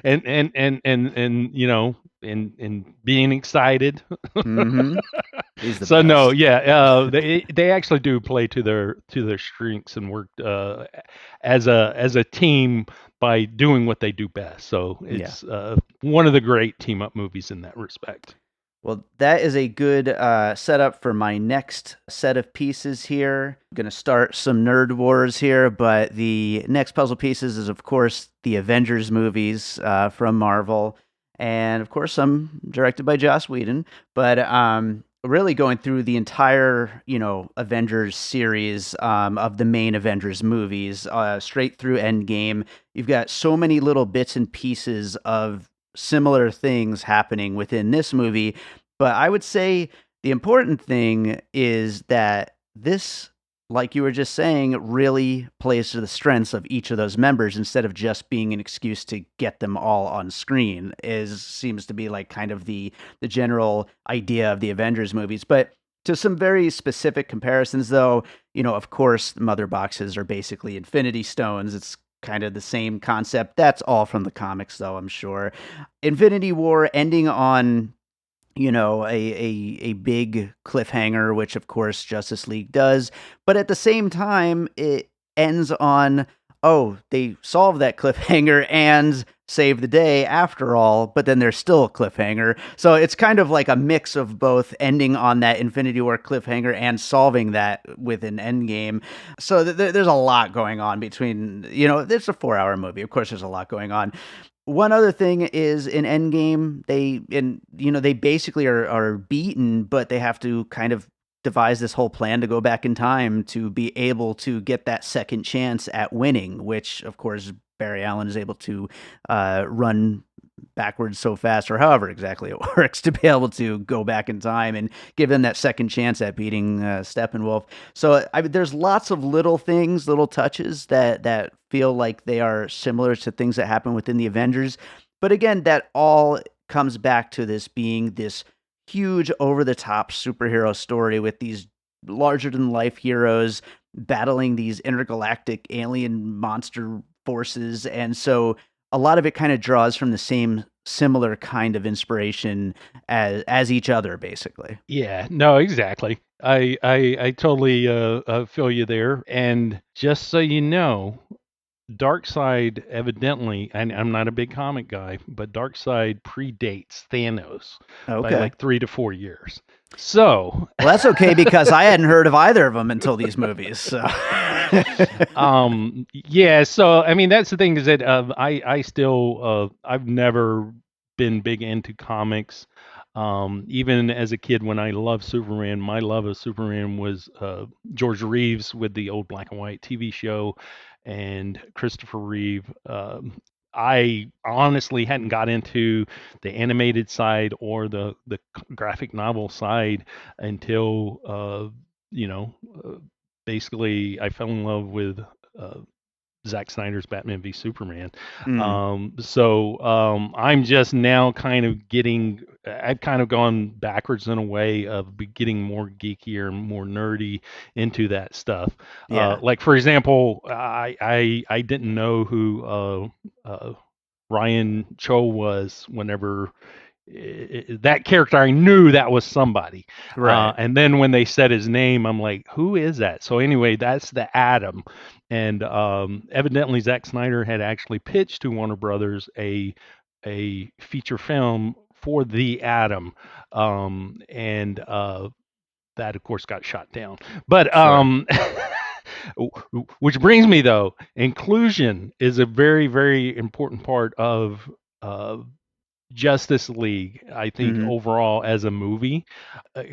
and and being excited. Hmm. He's the So no, best. yeah, they actually do play to their strengths and work as a team by doing what they do best. So Yeah. it's one of the great team up movies in that respect. Well, that is a good setup for my next set of pieces here. I'm going to start some nerd wars here, but the next puzzle pieces is, of course, the Avengers movies from Marvel. And, of course, some directed by Joss Whedon. But really going through the entire, Avengers series of the main Avengers movies, straight through Endgame. You've got so many little bits and pieces of similar things happening within this movie, but I would say the important thing is that this, like you were just saying, really plays to the strengths of each of those members instead of just being an excuse to get them all on screen. Is seems to be like kind of the general idea of the Avengers movies. But to some very specific comparisons, though, of course, the mother boxes are basically Infinity Stones. It's kind of the same concept. That's all from the comics, though, I'm sure. Infinity War ending on a big cliffhanger, which of course Justice League does, but at the same time, it ends on, oh, they solve that cliffhanger and save the day after all, but then there's still a cliffhanger. So it's kind of like a mix of both ending on that Infinity War cliffhanger and solving that with an Endgame. So there's a lot going on between, it's a 4-hour movie. Of course, there's a lot going on. One other thing is in Endgame, they basically are beaten, but they have to kind of devise this whole plan to go back in time to be able to get that second chance at winning, which of course Barry Allen is able to run backwards so fast, or however exactly it works, to be able to go back in time and give them that second chance at beating Steppenwolf. So there's lots of little things, little touches that feel like they are similar to things that happen within the Avengers. But again, that all comes back to this being this huge, over the top superhero story with these larger than life heroes battling these intergalactic alien monster forces. And so a lot of it kind of draws from the same similar kind of inspiration as each other, basically. Yeah, no, exactly. I totally feel you there. And just so you know, Darkseid evidently, and I'm not a big comic guy, but Darkseid predates Thanos by Okay. like 3 to 4 years. So, Well, that's okay because I hadn't heard of either of them until these movies. So, yeah. So I mean, that's the thing, is that I still I've never been big into comics. Even as a kid, when I loved Superman, my love of Superman was George Reeves with the old black and white TV show, and Christopher Reeve. I honestly hadn't got into the animated side or the graphic novel side until you know, uh, basically I fell in love with uh, Zack Snyder's Batman v Superman. Mm, I'm just now kind of getting. I've kind of gone backwards in a way of getting more geekier and more nerdy into that stuff. yeah. Like for example, I didn't know who Ryan Cho was whenever that character. I knew that was somebody, Right. and then when they said his name, I'm like, who is that? So anyway, that's the Atom, and evidently Zack Snyder had actually pitched to Warner Brothers a feature film for the Atom, and that of course got shot down. But Sure. which brings me though, inclusion is a very very important part of uh, Justice League, I think, Hmm. overall as a movie,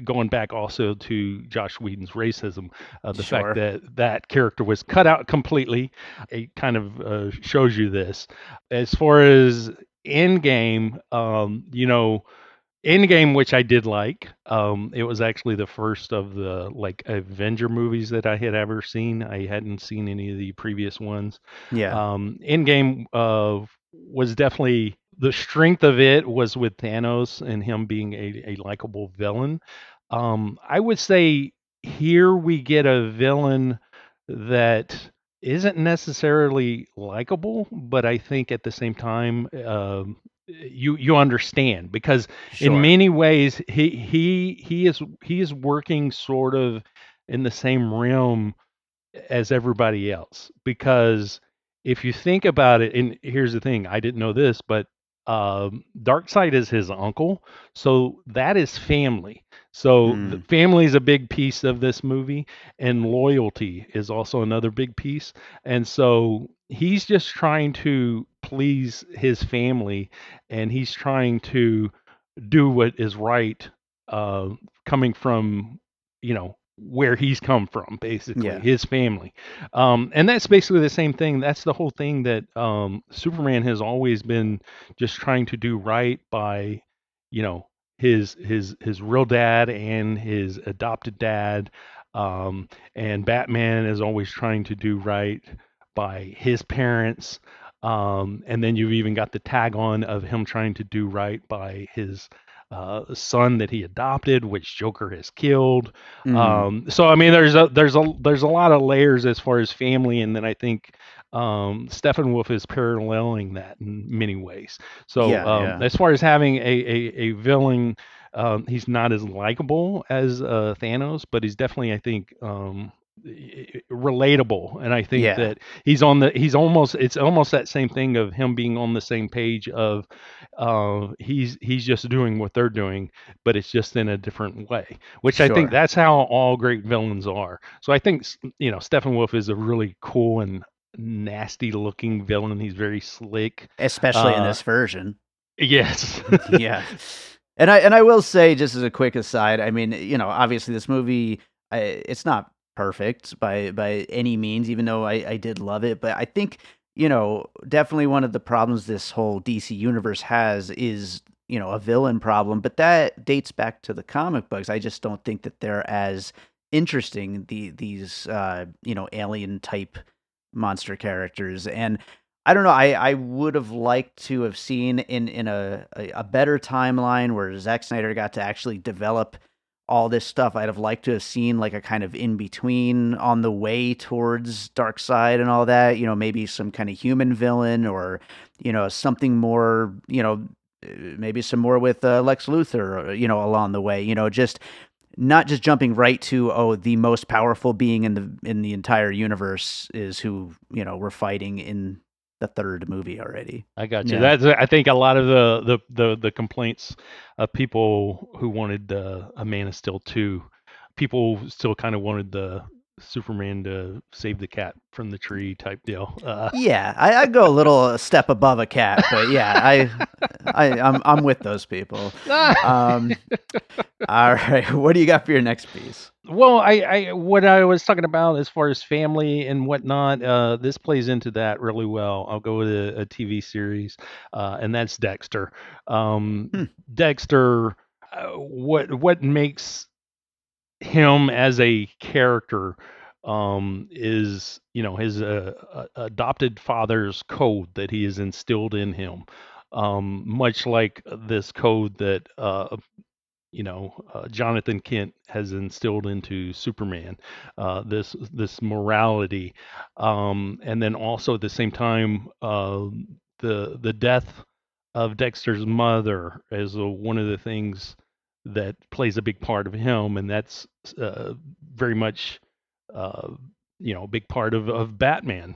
going back also to Josh Whedon's racism, the fact Sure. that that character was cut out completely, it kind of shows you this. As far as Endgame, Endgame, which I did like, it was actually the first of the like Avenger movies that I had ever seen. I hadn't seen any of the previous ones. Yeah. Endgame was definitely the strength of it was with Thanos and him being a likable villain. I would say here we get a villain that isn't necessarily likable, but I think at the same time, you understand because in Sure. many ways he is working sort of in the same realm as everybody else. Because if you think about it, and here's the thing, I didn't know this, but Darkseid is his uncle, so that is family. So the Mm, family is a big piece of this movie, and loyalty is also another big piece. And so he's just trying to please his family, and he's trying to do what is right, uh, coming from, where he's come from, basically yeah. his family. And that's basically the same thing. That's the whole thing that Superman has always been just trying to do right by, you know, his real dad and his adopted dad. And Batman is always trying to do right by his parents. And then you've even got the tag on of him trying to do right by his son that he adopted, which Joker has killed. Mm, So I mean, there's a lot of layers as far as family, and then I think Steppenwolf is paralleling that in many ways. So yeah. Yeah. as far as having a villain, he's not as likable as Thanos, but he's definitely, I think, relatable. And I think Yeah. that he's almost it's almost that same thing of him being on the same page of he's just doing what they're doing, but it's just in a different way, which I think Sure. that's how all great villains are. So I think Steppenwolf is a really cool and nasty looking villain. He's very slick. Especially in Uh, this version. yes. Yeah. And I will say, just as a quick aside, I mean, obviously this movie, it's not perfect by any means, even though I did love it. But I think, definitely one of the problems this whole DC universe has is, a villain problem. But that dates back to the comic books. I just don't think that they're as interesting, these alien type monster characters. And I don't know. I would have liked to have seen in a better timeline where Zack Snyder got to actually develop all this stuff. I'd have liked to have seen like a kind of in between on the way towards Darkseid and all that. Maybe some kind of human villain, or something more. Maybe some more with Lex Luthor. Along the way. Just not just jumping right to, oh, the most powerful being in the entire universe is who we're fighting in the third movie already. I got you. Yeah. That's, I think, a lot of the complaints of people who wanted a Man of Steel 2. People still kind of wanted the Superman to save the cat from the tree type deal. Yeah, I go a little step above a cat, but yeah, I'm with those people. Um, all right, what do you got for your next piece? Well, what I was talking about as far as family and whatnot, this plays into that really well. I'll go with a TV series, and that's Dexter. Hmm. Dexter, what makes him as a character is, his adopted father's code that he has instilled in him, much like this code that Jonathan Kent has instilled into Superman, this morality, and then also at the same time, the death of Dexter's mother is one of the things that plays a big part of him, and that's very much, uh, a big part of Batman.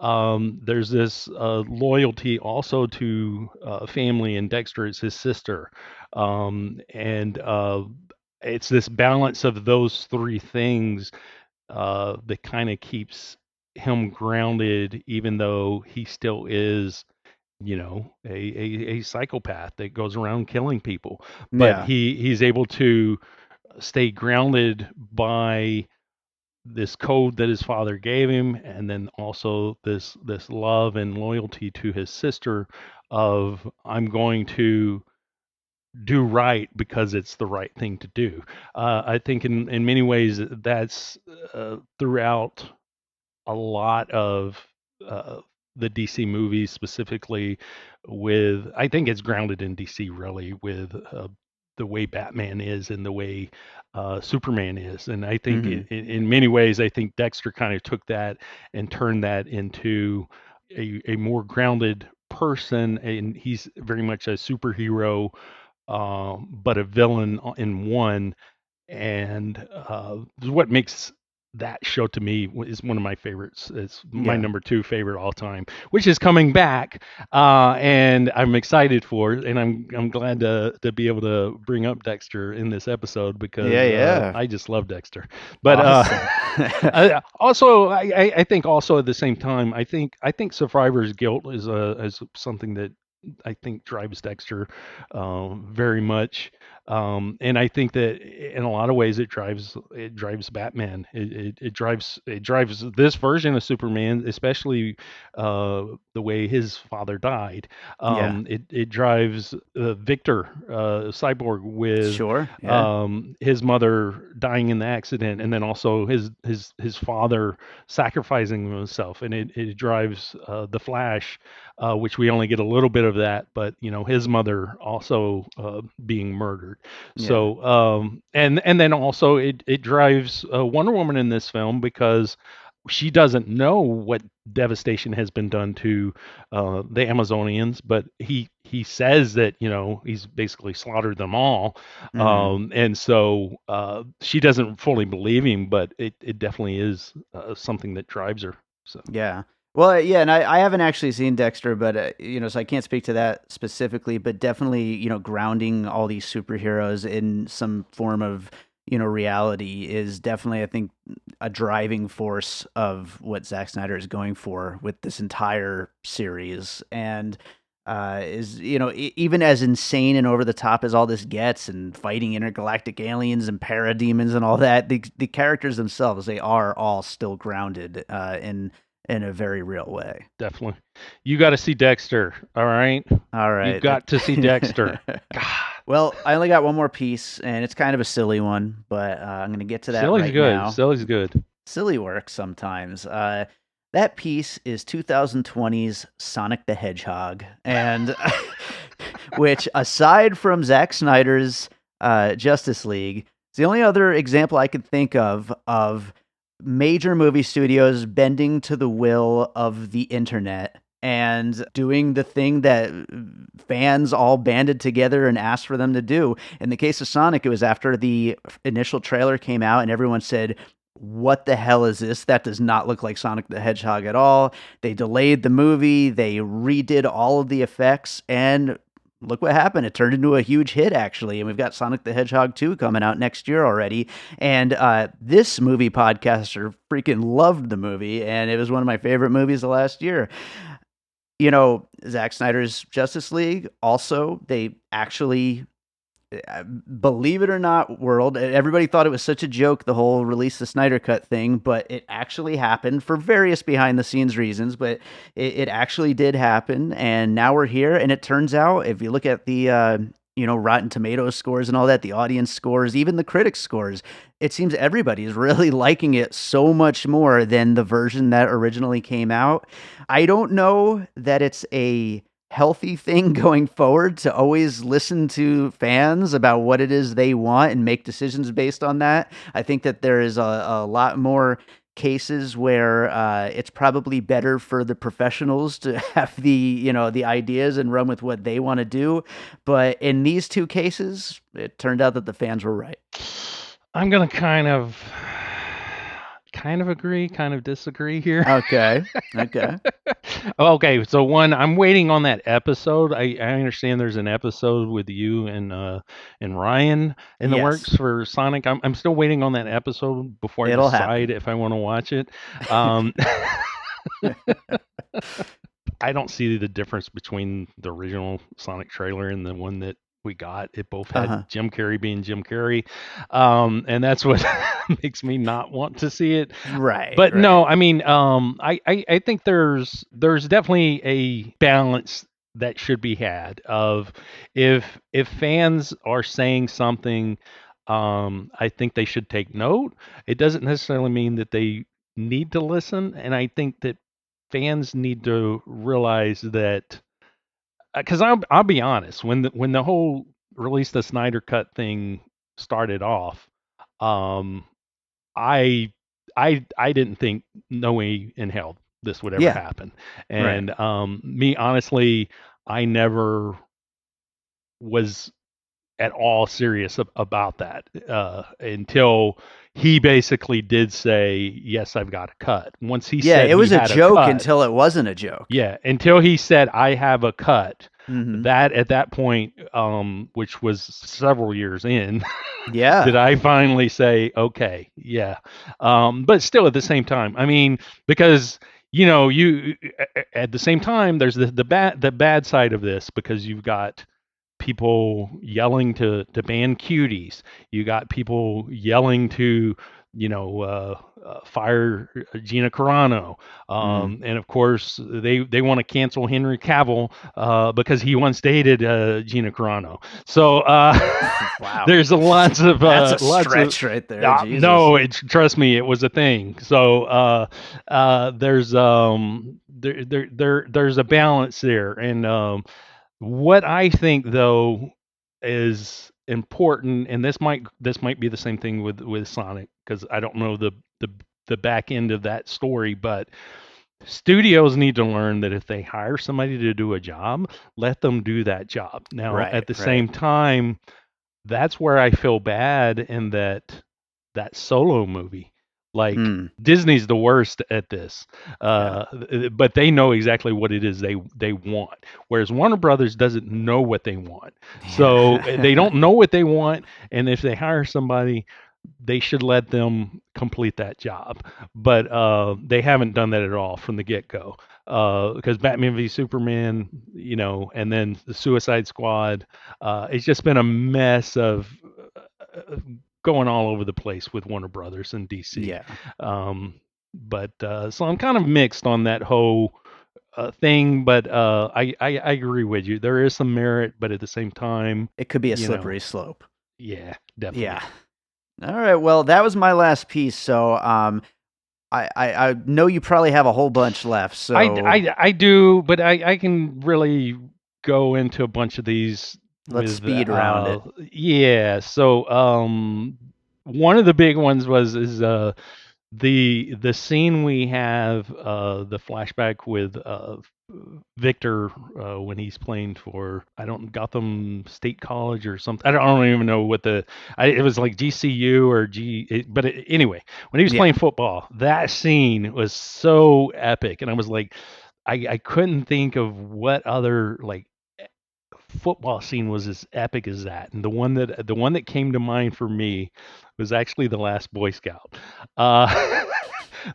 There's this loyalty also to family, and Dexter is his sister, and it's this balance of those three things that kind of keeps him grounded, even though he still is, a psychopath that goes around killing people. But Yeah. he's able to stay grounded by this code that his father gave him, and then also this love and loyalty to his sister of, I'm going to do right because it's the right thing to do. I think in many ways that's throughout a lot of uh, the DC movies, specifically with, I think it's grounded in DC really, with the way Batman is and the way Superman is. And I think Hmm. in many ways, I think Dexter kind of took that and turned that into a more grounded person. And he's very much a superhero, but a villain in one. And what makes that show to me is one of my favorites. It's my Yeah. number two favorite all time, which is coming back, and I'm excited for it. And I'm glad to be able to bring up Dexter in this episode Yeah. because Yeah. I just love Dexter. But Awesome. also, I think also at the same time, I think survivor's guilt is something that I think drives Dexter very much. And I think that in a lot of ways it drives Batman. It drives this version of Superman, especially the way his father died. Yeah. It drives Victor, Cyborg, with Sure. Yeah. his mother dying in the accident, and then also his father sacrificing himself, and it drives the Flash, which we only get a little bit of that, but his mother also being murdered. Yeah. So and then also it drives Wonder Woman in this film because she doesn't know what devastation has been done to the Amazonians, but he says that he's basically slaughtered them all, Hmm. and so she doesn't fully believe him, but it definitely is something that drives her. So Yeah. Well, yeah, and I haven't actually seen Dexter, but so I can't speak to that specifically, but definitely, grounding all these superheroes in some form of, reality is definitely, I think, a driving force of what Zack Snyder is going for with this entire series. And is, even as insane and over the top as all this gets, and fighting intergalactic aliens and parademons and all that, the characters themselves, they are all still grounded in a very real way. definitely, you got to see Dexter. All right, All you right. got to see Dexter. God. Well, I only got one more piece, and it's kind of a silly one, but I'm going to get to that Silly's right good. now. Silly's good. Silly works sometimes. That piece is 2020's Sonic the Hedgehog, and which, aside from Zack Snyder's Justice League, it's the only other example I could think of major movie studios bending to the will of the internet and doing the thing that fans all banded together and asked for them to do. In the case of Sonic, it was after the initial trailer came out and everyone said, "What the hell is this? That does not look like Sonic the Hedgehog at all." They delayed the movie, they redid all of the effects, and look what happened. It turned into a huge hit, actually. And we've got Sonic the Hedgehog 2 coming out next year already. And this movie podcaster freaking loved the movie, and it was one of my favorite movies of last year. Zack Snyder's Justice League, also, they actually, believe it or not, world, everybody thought it was such a joke, the whole release the Snyder Cut thing, but it actually happened for various behind the scenes reasons, but it actually did happen. And now we're here. And it turns out, if you look at the Rotten Tomatoes scores and all that, the audience scores, even the critics scores. It seems everybody is really liking it so much more than the version that originally came out. I don't know that it's a healthy thing going forward to always listen to fans about what it is they want and make decisions based on that. I think that there is a lot more cases where it's probably better for the professionals to have the ideas and run with what they want to do. But in these two cases, it turned out that the fans were right. I'm gonna kind of agree, kind of disagree here. Okay. Okay. Okay, so one, I'm waiting on that episode. I understand there's an episode with you and Ryan in the Yes. works for Sonic. I'm still waiting on that episode before I It'll decide happen. if I want to watch it. Um, I don't see the difference between the original Sonic trailer and the one that we got. It both had Uh-huh. Jim Carrey being Jim Carrey, and that's what makes me not want to see it. Right, But right. no, I mean, I think there's definitely a balance that should be had of if fans are saying something, I think they should take note. It doesn't necessarily mean that they need to listen, and I think that fans need to realize that because I'll be honest, when the whole release the Snyder cut thing started off, um, I I didn't think no way in hell this would ever Yeah, happen. right. And me honestly, I never was at all serious about that until he basically did say, "Yes, I've got a cut." Once he Yeah, said it he was a had a joke cut, until it wasn't a joke. yeah, until he said, "I have a cut." Hmm. That at that point, which was several years in, did Yeah. I finally say, okay, yeah. But still, at the same time, I mean, because you at the same time, there's the bad side of this because you've got people yelling to ban cuties. You got people yelling to, fire Gina Carano. Mm. And of course, they want to cancel Henry Cavill because he once dated Gina Carano. So Wow. there's That's a lots of. stretch right there. Jesus. No, trust me, it was a thing. So there's a balance there, and what I think though is important, and this might be the same thing with Sonic because I don't know the back end of that story, but studios need to learn that if they hire somebody to do a job, let them do that job. Now, Right, at the right. same time, that's where I feel bad in that Solo movie. Like Mm. Disney's the worst at this, Yeah. but they know exactly what it is they want. Whereas Warner Brothers doesn't know what they want, so they Yeah. don't know what they want. And if they hire somebody, they should let them complete that job. But they haven't done that at all from the get go. Because Batman v Superman, and then the Suicide Squad, it's just been a mess of uh, going all over the place with Warner Brothers and DC. Yeah. But so I'm kind of mixed on that whole thing. But I agree with you. There is some merit, but at the same time, It could be a you know, slippery slope. yeah, Yeah. definitely. All right. Well, that was my last piece. So, I know you probably have a whole bunch left. So I do, but I can really go into a bunch of these let's with speed around it. yeah. So one of the big ones is the scene we have the flashback with Victor when he's playing for I don't Gotham State College or something. I don't even know what it was like GCU or anyway, when he was Yeah. playing football, that scene was so epic, and I was like, I couldn't think of what other like football scene was as epic as that. And the one that came to mind for me was actually the last Boy Scout. Uh,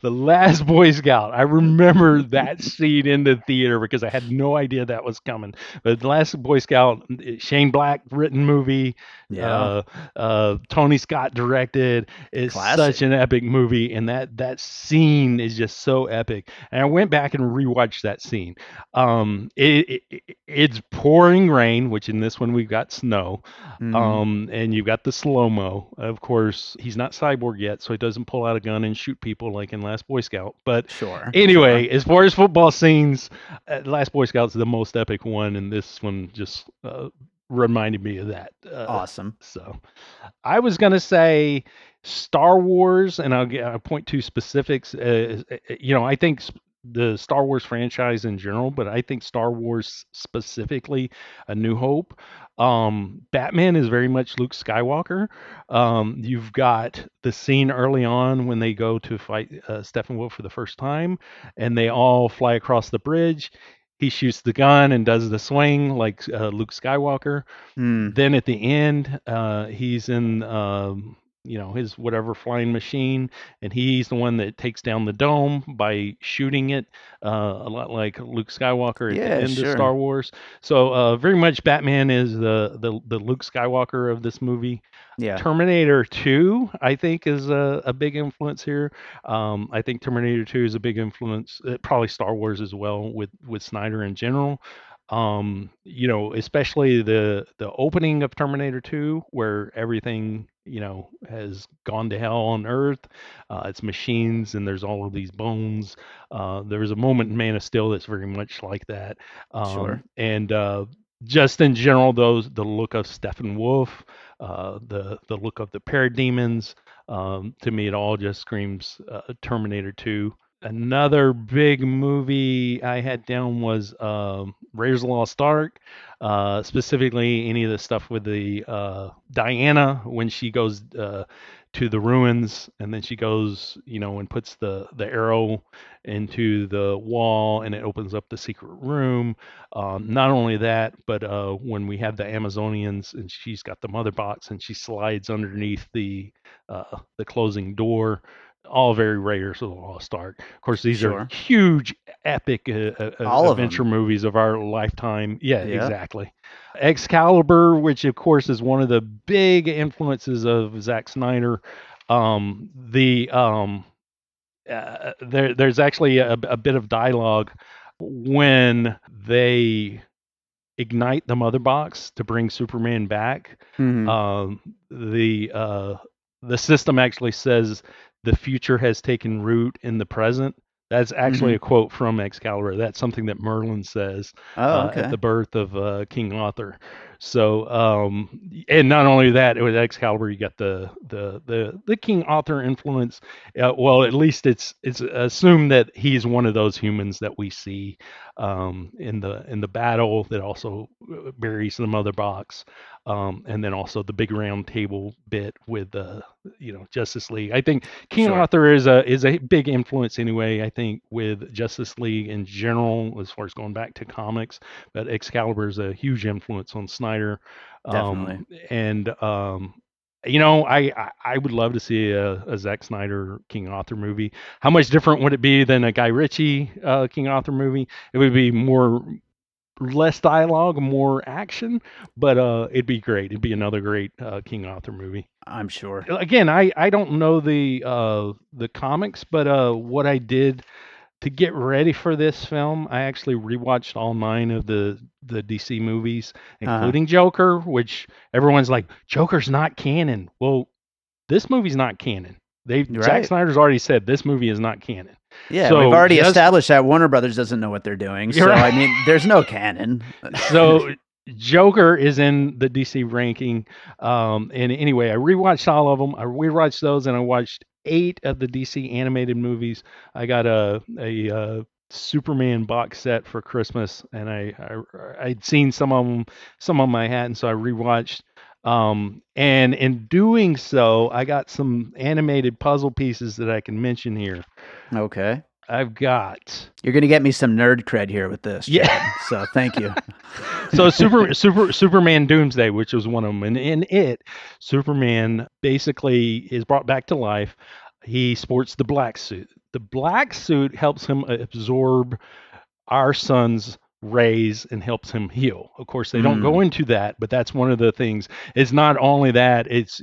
The Last Boy Scout. I remember that scene in the theater because I had no idea that was coming. But The Last Boy Scout, Shane Black written movie, Yeah. uh, Tony Scott directed. It's such Classic. an epic movie, and that scene is just so epic. And I went back and rewatched that scene. It's pouring rain, which in this one we've got snow. Mm, And you've got the slow mo. Of course, he's not cyborg yet, so he doesn't pull out a gun and shoot people like in Last Boy Scout. But sure. Sure. anyway, as far as football scenes, Last Boy Scout's the most epic one, and this one just reminded me of that. Awesome. So I was gonna say Star Wars, and I'll point to specifics. I think the Star Wars franchise in general, but I think Star Wars specifically, A New Hope. Batman is very much Luke Skywalker. You've got the scene early on when they go to fight Steppenwolf for the first time, and they all fly across the bridge. He shoots the gun and does the swing like Luke Skywalker. Mm, Then at the end, he's in his whatever flying machine, and he's the one that takes down the dome by shooting it, a lot like Luke Skywalker at the yeah, end of Star sure. Wars. So very much Batman is the Luke Skywalker of this movie. Yeah, Terminator 2, I think, is a big influence here. I think Terminator 2 is a big influence, probably Star Wars as well with Snyder in general. Especially the opening of Terminator 2, where everything, has gone to hell on Earth. It's machines and there's all of these bones. There's a moment in Man of Steel that's very much like that. sure. And just in general, the look of Steppenwolf, the look of the parademons, to me, it all just screams Terminator 2. Another big movie I had down was Raiders of the Lost Ark, specifically any of the stuff with the Diana when she goes to the ruins, and then she goes, and puts the arrow into the wall, and it opens up the secret room. Not only that, but when we have the Amazonians, and she's got the mother box, and she slides underneath the closing door, all very Raiders of the Lost Ark. Of course, these are Sure. huge, epic All of adventure them. movies of our lifetime. Yeah, Yeah. exactly. Excalibur, which of course is one of the big influences of Zack Snyder. There's actually a bit of dialogue when they ignite the mother box to bring Superman back. Hmm. Um, the system actually says the future has taken root in the present. That's actually Hmm. a quote from Excalibur. That's something that Merlin says Oh, at okay. the birth of King Arthur. So, and not only that, with Excalibur, you got the King Arthur influence. Well, at least it's assumed that he's one of those humans that we see in the battle that also buries the mother box, and then also the big round table bit with Justice League. I think King Sure. Arthur is a big influence anyway. I think with Justice League in general, as far as going back to comics, but Excalibur is a huge influence on Snyder, Definitely. and I would love to see a Zack Snyder King Arthur movie. How much different would it be than a Guy Ritchie King Arthur movie? It would be less dialogue, more action, but it'd be great. It'd be another great King Arthur movie. I'm sure. Again, I don't know the comics, but what I did to get ready for this film, I actually rewatched all 9 of the DC movies, Uh-huh. including Joker, which everyone's like, Joker's not canon. Well, this movie's not canon. You're Zack right. Snyder's already said this movie is not canon. Yeah, we've So already just established that Warner Brothers doesn't know what they're doing. you're So, I right. mean, there's no canon. So Joker is in the DC ranking. And anyway, I rewatched all of them. I rewatched those, and I watched 8 of the DC animated movies. I got a Superman box set for Christmas, and I'd seen some of them, some of them I hadn't, so I rewatched. And in doing so, I got some animated puzzle pieces that I can mention here. Okay. I've got You're going to get me some nerd cred here with this, yeah. Chad. So, thank you. So Superman Doomsday, which was one of them, and in it, Superman basically is brought back to life. He sports the black suit. the black suit helps him absorb our son's rays and helps him heal. Of course, they don't go Mm, into that, but that's one of the things. It's not only that; it's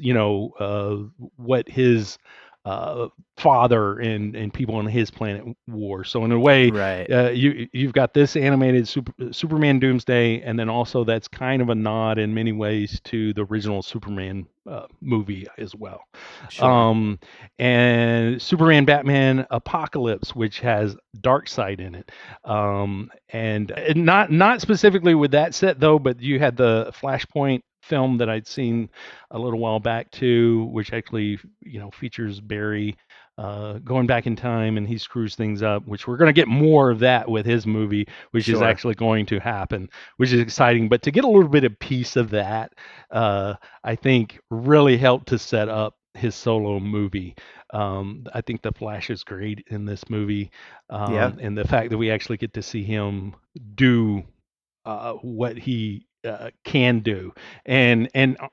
what his uh, father and people on his planet wore. So in a way, right. you've got this animated Superman Doomsday, and then also that's kind of a nod in many ways to the original Superman movie as well. Sure. Um, and Superman Batman Apocalypse, which has Darkseid in it. And not specifically with that set though, but you had the Flashpoint film that I'd seen a little while back too, which actually features Barry going back in time and he screws things up, which we're going to get more of that with his movie, which is Sure. actually going to happen, which is exciting. But to get a little bit of piece of that, I think really helped to set up his solo movie. I think the Flash is great in this movie, Yeah. and the fact that we actually get to see him do what he can do, and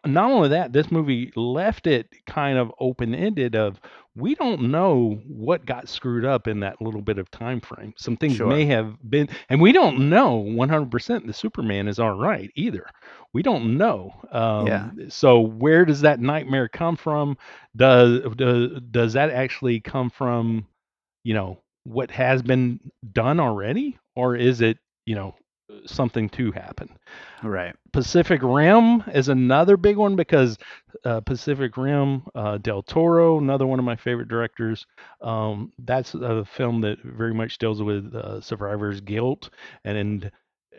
not only that, this movie left it kind of open ended. Of we don't know what got screwed up in that little bit of time frame. Some things may Sure. have been, and we don't know 100% the Superman is all right either. We don't know. Yeah. So where does that nightmare come from? Does that actually come from what has been done already, or is it something to happen? Right. Pacific Rim is another big one because Pacific Rim, Del Toro, another one of my favorite directors. That's a film that very much deals with survivors' guilt and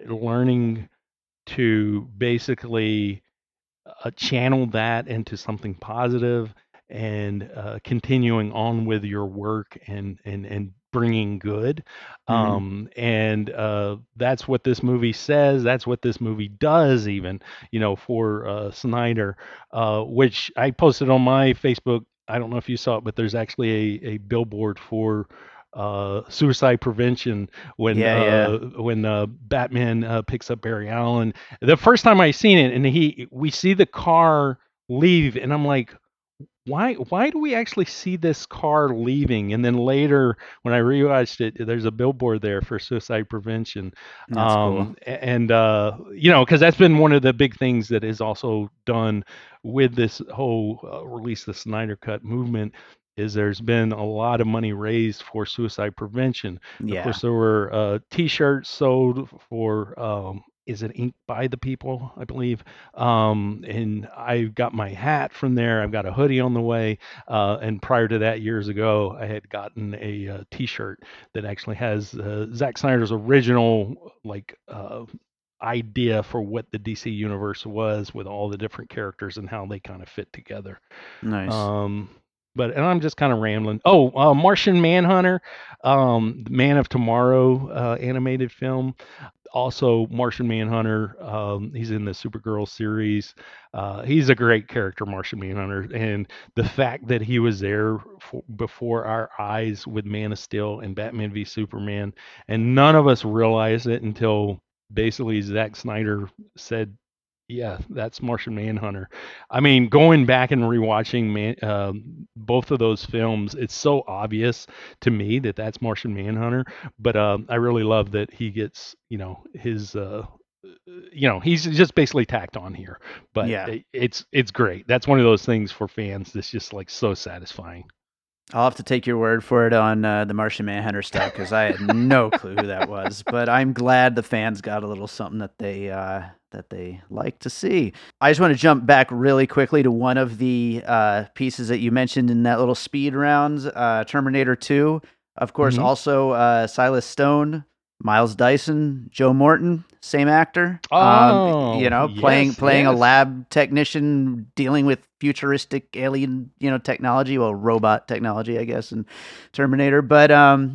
learning to basically channel that into something positive and continuing on with your work and bringing good. Hmm. And that's what this movie says. That's what this movie does, even, for Snyder, which I posted on my Facebook. I don't know if you saw it, but there's actually a billboard for suicide prevention Yeah. Yeah. when Batman picks up Barry Allen. The first time I seen it, and we see the car leave, and I'm like, why do we actually see this car leaving? And then later, when I rewatched it, there's a billboard there for suicide prevention. That's cool. And because that's been one of the big things that is also done with this whole release the Snyder Cut movement. Is there's been a lot of money raised for suicide prevention. Of Yeah. course, there were T-shirts sold for is it Ink by the People, I believe. And I got my hat from there. I've got a hoodie on the way. And prior to that, years ago, I had gotten a T-shirt that actually has Zack Snyder's original idea for what the DC universe was, with all the different characters and how they kind of fit together. Nice. Um, and I'm just kind of rambling. Oh, Martian Manhunter, Man of Tomorrow animated film, also Martian Manhunter. He's in the Supergirl series. He's a great character, Martian Manhunter, and the fact that he was there before our eyes with Man of Steel and Batman v Superman, and none of us realized it until basically Zack Snyder said, "Yeah, that's Martian Manhunter." I mean, going back and rewatching both of those films, it's so obvious to me that that's Martian Manhunter. But I really love that he gets, his, he's just basically tacked on here. But Yeah. it's great. That's one of those things for fans that's just like so satisfying. I'll have to take your word for it on the Martian Manhunter stuff because I had no clue who that was. But I'm glad the fans got a little something that they like to see. I just want to jump back really quickly to one of the pieces that you mentioned in that little speed rounds. Terminator 2, of course. Hmm. Also, Silas Stone, Miles Dyson, Joe Morton, same actor. Oh, yes, Playing a yes. lab technician dealing with futuristic alien, technology, well, robot technology, I guess, in Terminator. But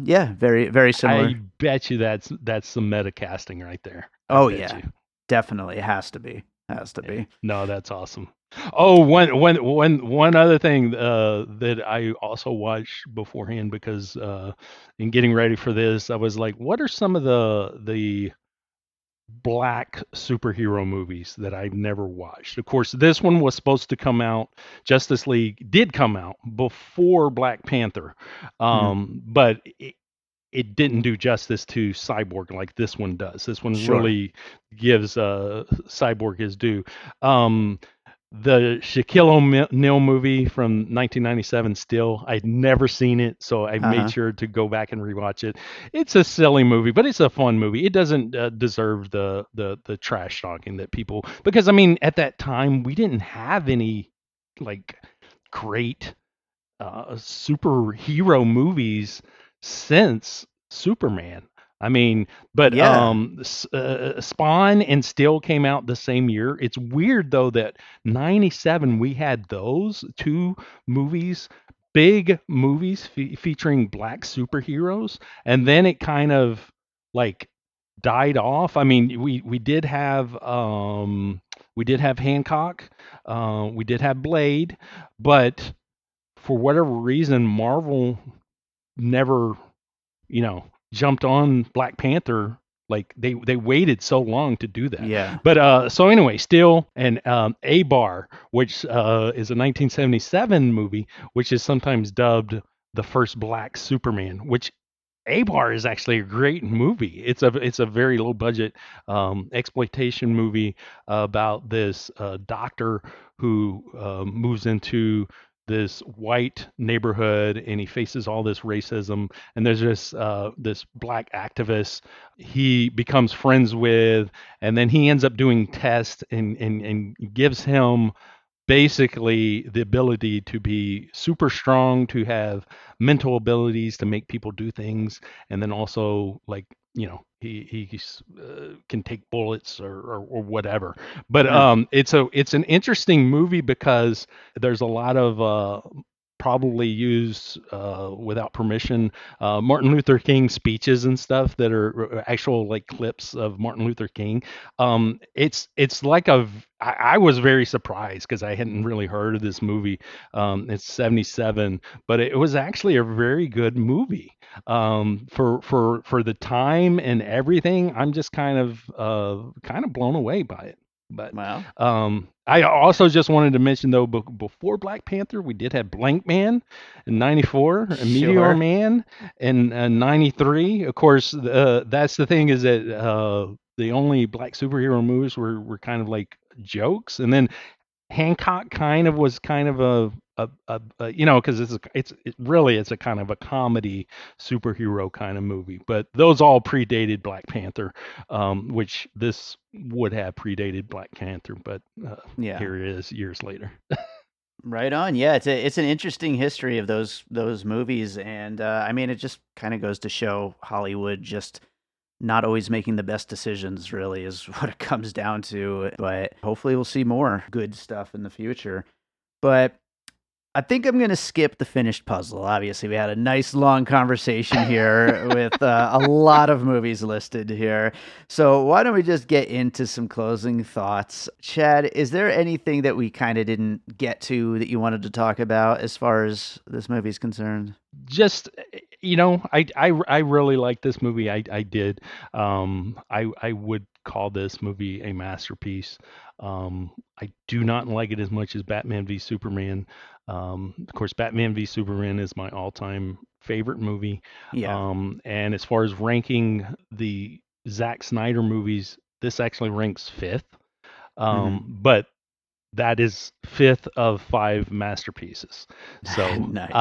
yeah, very very I similar. bet you that's some meta casting right there. I Oh bet yeah, you. definitely, it has to be, has to Yeah. be. No, that's awesome. Oh, one other thing that I also watched beforehand, because in getting ready for this, I was like, what are some of the black superhero movies that I'd never watched. Of course, this one was supposed to come out. Justice League did come out before Black Panther, Mhm. but it didn't do justice to Cyborg like this one does. This one Sure. really gives Cyborg his due. Um, the Shaquille O'Neal movie from 1997, still, I'd never seen it, so I made Uh-huh. sure to go back and rewatch it. It's a silly movie, but it's a fun movie. It doesn't deserve the trash talking that people, because I mean, at that time we didn't have any like great superhero movies since Superman. I mean, but Yeah. Spawn and Still came out the same year. It's weird though that 97 we had those two movies, big movies featuring black superheroes, and then it kind of like died off. I mean, we did have Hancock, we did have Blade, but for whatever reason, Marvel never, jumped on Black Panther. Like they waited so long to do that. Yeah. But so anyway, Still and A Bar, which is a 1977 movie, which is sometimes dubbed the first Black Superman, which A Bar is actually a great movie. It's a very low budget exploitation movie about this doctor who moves into this white neighborhood and he faces all this racism, and there's this black activist he becomes friends with, and then he ends up doing tests and gives him basically the ability to be super strong, to have mental abilities to make people do things, and then also like he can take bullets or whatever. But Huh. it's an interesting movie because there's a lot of probably used without permission Martin Luther King speeches and stuff that are actual like clips of Martin Luther King. It's like I was very surprised because I hadn't really heard of this movie. It's 77, but it was actually a very good movie for the time and everything. I'm just kind of blown away by it. But Well, I also just wanted to mention though, before Black Panther, we did have Blank Man in '94, Meteor sure. Man in '93. Of course, that's the thing is that the only black superhero movies were kind of like jokes, and then Hancock kind of was kind of because it's a kind of a comedy superhero kind of movie, but those all predated Black Panther, which this would have predated Black Panther, but Yeah. here it is years later. Right on. Yeah, it's an interesting history of those movies, and I mean, it just kind of goes to show Hollywood just not always making the best decisions. Really, is what it comes down to. But hopefully, we'll see more good stuff in the future. But I think I'm going to skip the finished puzzle. Obviously, we had a nice long conversation here with a lot of movies listed here. So, why don't we just get into some closing thoughts? Chad, is there anything that we kind of didn't get to that you wanted to talk about as far as this movie is concerned? Just I really like this movie. I did. I would call this movie a masterpiece. I do not like it as much as Batman v Superman. Of course, Batman v Superman is my all-time favorite movie. Yeah. And as far as ranking the Zack Snyder movies, this actually ranks fifth. Hmm. But that is fifth of five masterpieces. So, Nice.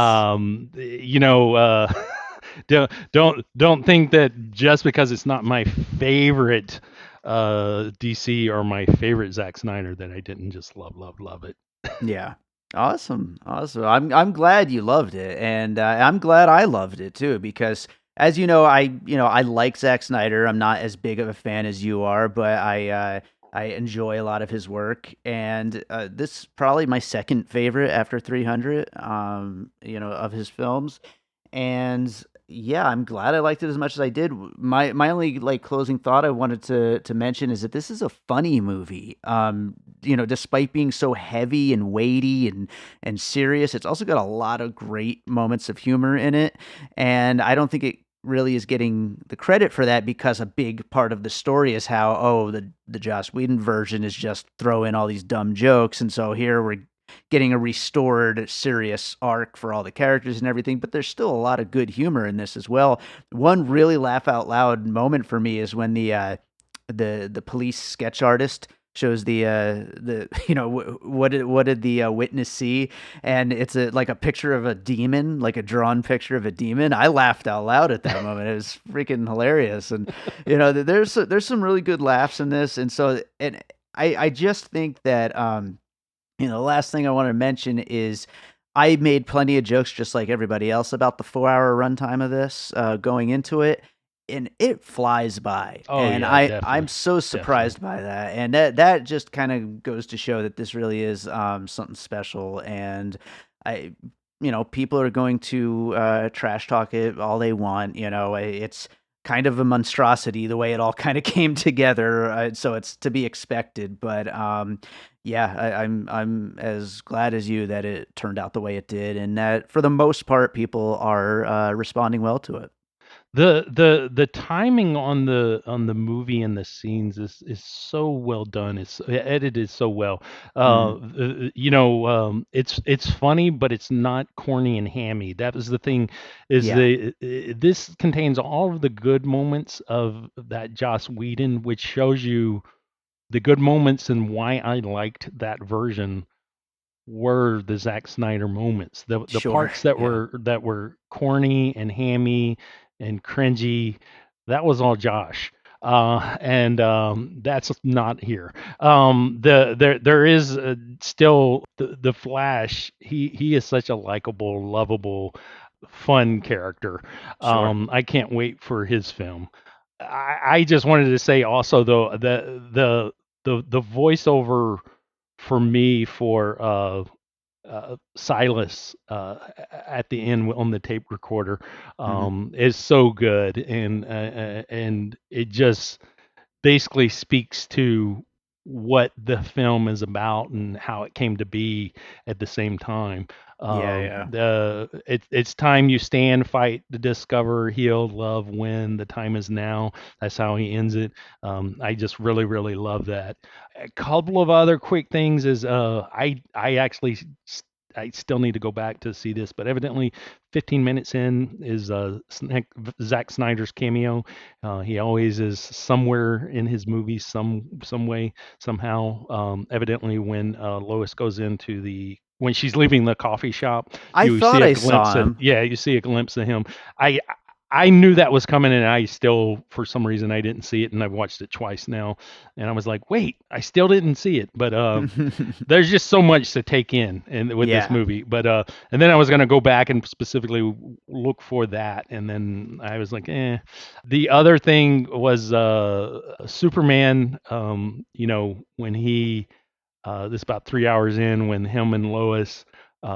don't think that just because it's not my favorite DC or my favorite Zack Snyder that I didn't just love it. Yeah. Awesome. Awesome. I'm glad you loved it, and I'm glad I loved it too because as I like Zack Snyder. I'm not as big of a fan as you are, but I enjoy a lot of his work, and this is probably my second favorite after 300 of his films. And yeah, I'm glad I liked it as much as I did. My only like closing thought I wanted to mention is that this is a funny movie. Despite being so heavy and weighty and serious, it's also got a lot of great moments of humor in it. And I don't think it really is getting the credit for that because a big part of the story is how, oh, the Joss Whedon version is just throw in all these dumb jokes, and so here we're getting a restored serious arc for all the characters and everything, but there's still a lot of good humor in this as well. One really laugh out loud moment for me is when the police sketch artist shows the what did the witness see, and it's like a picture of a demon, like a drawn picture of a demon. I laughed out loud at that moment. It was freaking hilarious. And there's some really good laughs in this. And so, and I just think that the last thing I want to mention is I made plenty of jokes just like everybody else about the 4-hour runtime of this going into it, and it flies by. Oh And yeah, I'm definitely, so definitely. surprised by that. And that just kind of goes to show that this really is something special. And I, people are going to trash talk it all they want. It's kind of a monstrosity the way it all kind of came together. So it's to be expected. But yeah, I'm as glad as you that it turned out the way it did, and that for the most part, people are responding well to it. The timing on the movie and the scenes is so well done. It's edited so well. Mm, It's funny, but it's not corny and hammy. That was the thing. Is yeah, this contains all of the good moments of that Joss Whedon, which shows you the good moments and why I liked that version were the Zack Snyder moments. The sure, parts that yeah, were corny and hammy and cringy, that was all Josh. And That's not here. There is still the Flash. He is such a likable, lovable, fun character. sure. I can't wait for his film. I just wanted to say also though the voiceover for me for Silas at the end on the tape recorder Hmm. is so good, and it just basically speaks to what the film is about and how it came to be at the same time. Yeah, yeah. It's time you stand, fight to discover, heal, love, win. The time is now. That's how he ends it. I just really, really love that. A couple of other quick things is I actually I still need to go back to see this, but evidently 15 minutes in is Zack Snyder's cameo. He always is somewhere in his movies, some way, somehow. Evidently, when Lois goes into the when she's leaving the coffee shop, I you see thought a I glimpse saw of him. yeah, you see a glimpse of him. I I knew that was coming, and I still, for some reason, I didn't see it, and I've watched it twice now, and I was like, wait, I still didn't see it, but there's just so much to take in and with this Yeah, movie. But and then I was gonna go back and specifically look for that, and then I was like, eh. The other thing was Superman. When he this about 3 hours in, when him and Lois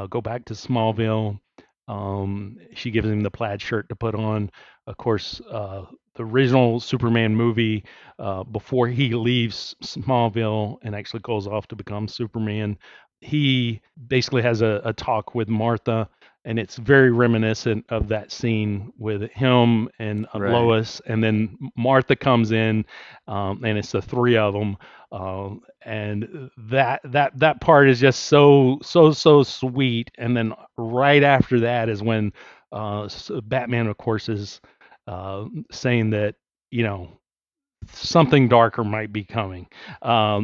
go back to Smallville. She gives him the plaid shirt to put on. Of course, the original Superman movie, before he leaves Smallville and actually goes off to become Superman, he basically has a talk with Martha, and it's very reminiscent of that scene with him and right. Lois, and then Martha comes in, and it's the three of them, and that part is just so sweet. And then right after that is when Batman, of course, is saying that you know something darker might be coming,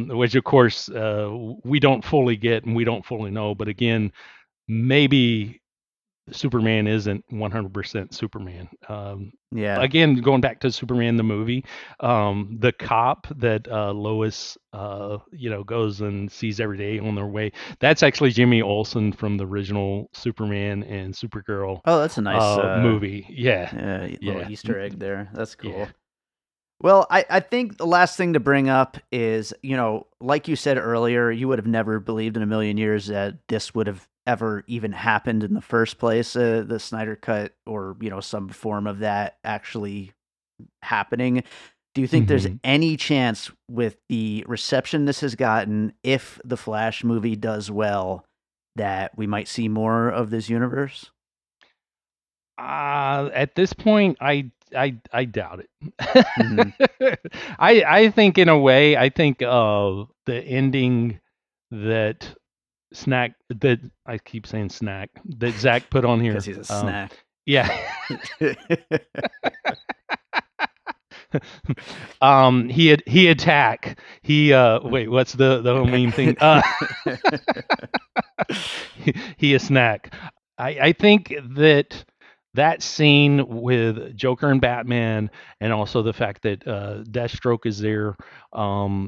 which of course we don't fully get and we don't fully know. But again, maybe Superman isn't 100% Superman. Yeah. Again, going back to Superman the movie, the cop that Lois, goes and sees every day on their way, that's actually Jimmy Olsen from the original Superman and Supergirl Oh, that's a nice movie. Yeah, little yeah, Easter egg there. That's yeah. cool. Well, I think the last thing to bring up is, like you said earlier, you would have never believed in a million years that this would have ever even happened in the first place, the Snyder Cut or, some form of that actually happening. Do you think there's hmm any chance with the reception this has gotten, if the Flash movie does well, that we might see more of this universe? At this point, I I doubt Mhm. it. I think in a way, I think the ending that that I keep saying snack that Zach put on Because here. he's a snack. Yeah. He attack. Wait, what's the meme thing? He a snack. I think that scene with Joker and Batman, and also the fact that Deathstroke is there,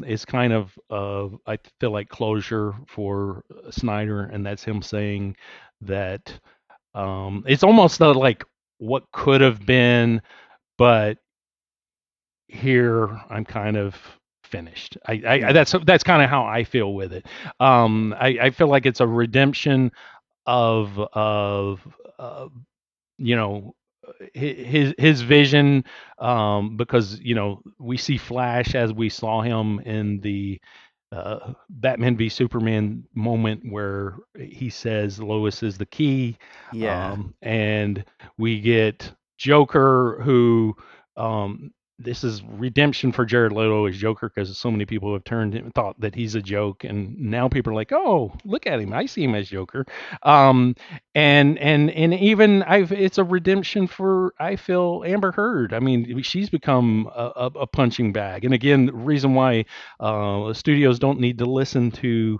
is kind of I feel like closure for Snyder, and that's him saying that it's almost like what could have been, but here I'm kind of finished. Yeah. That's kind of how I feel with it. I feel like it's a redemption of you know his vision, because we see Flash as we saw him in the Batman v Superman moment where he says Lois is the key, Yeah. and we get Joker who this is redemption for Jared Leto as Joker because so many people have thought that he's a joke, and now people are like, oh, look at him, I see him as Joker. And even it's a redemption for, I feel, Amber Heard. I mean, she's become a punching bag, and again, the reason why studios don't need to listen to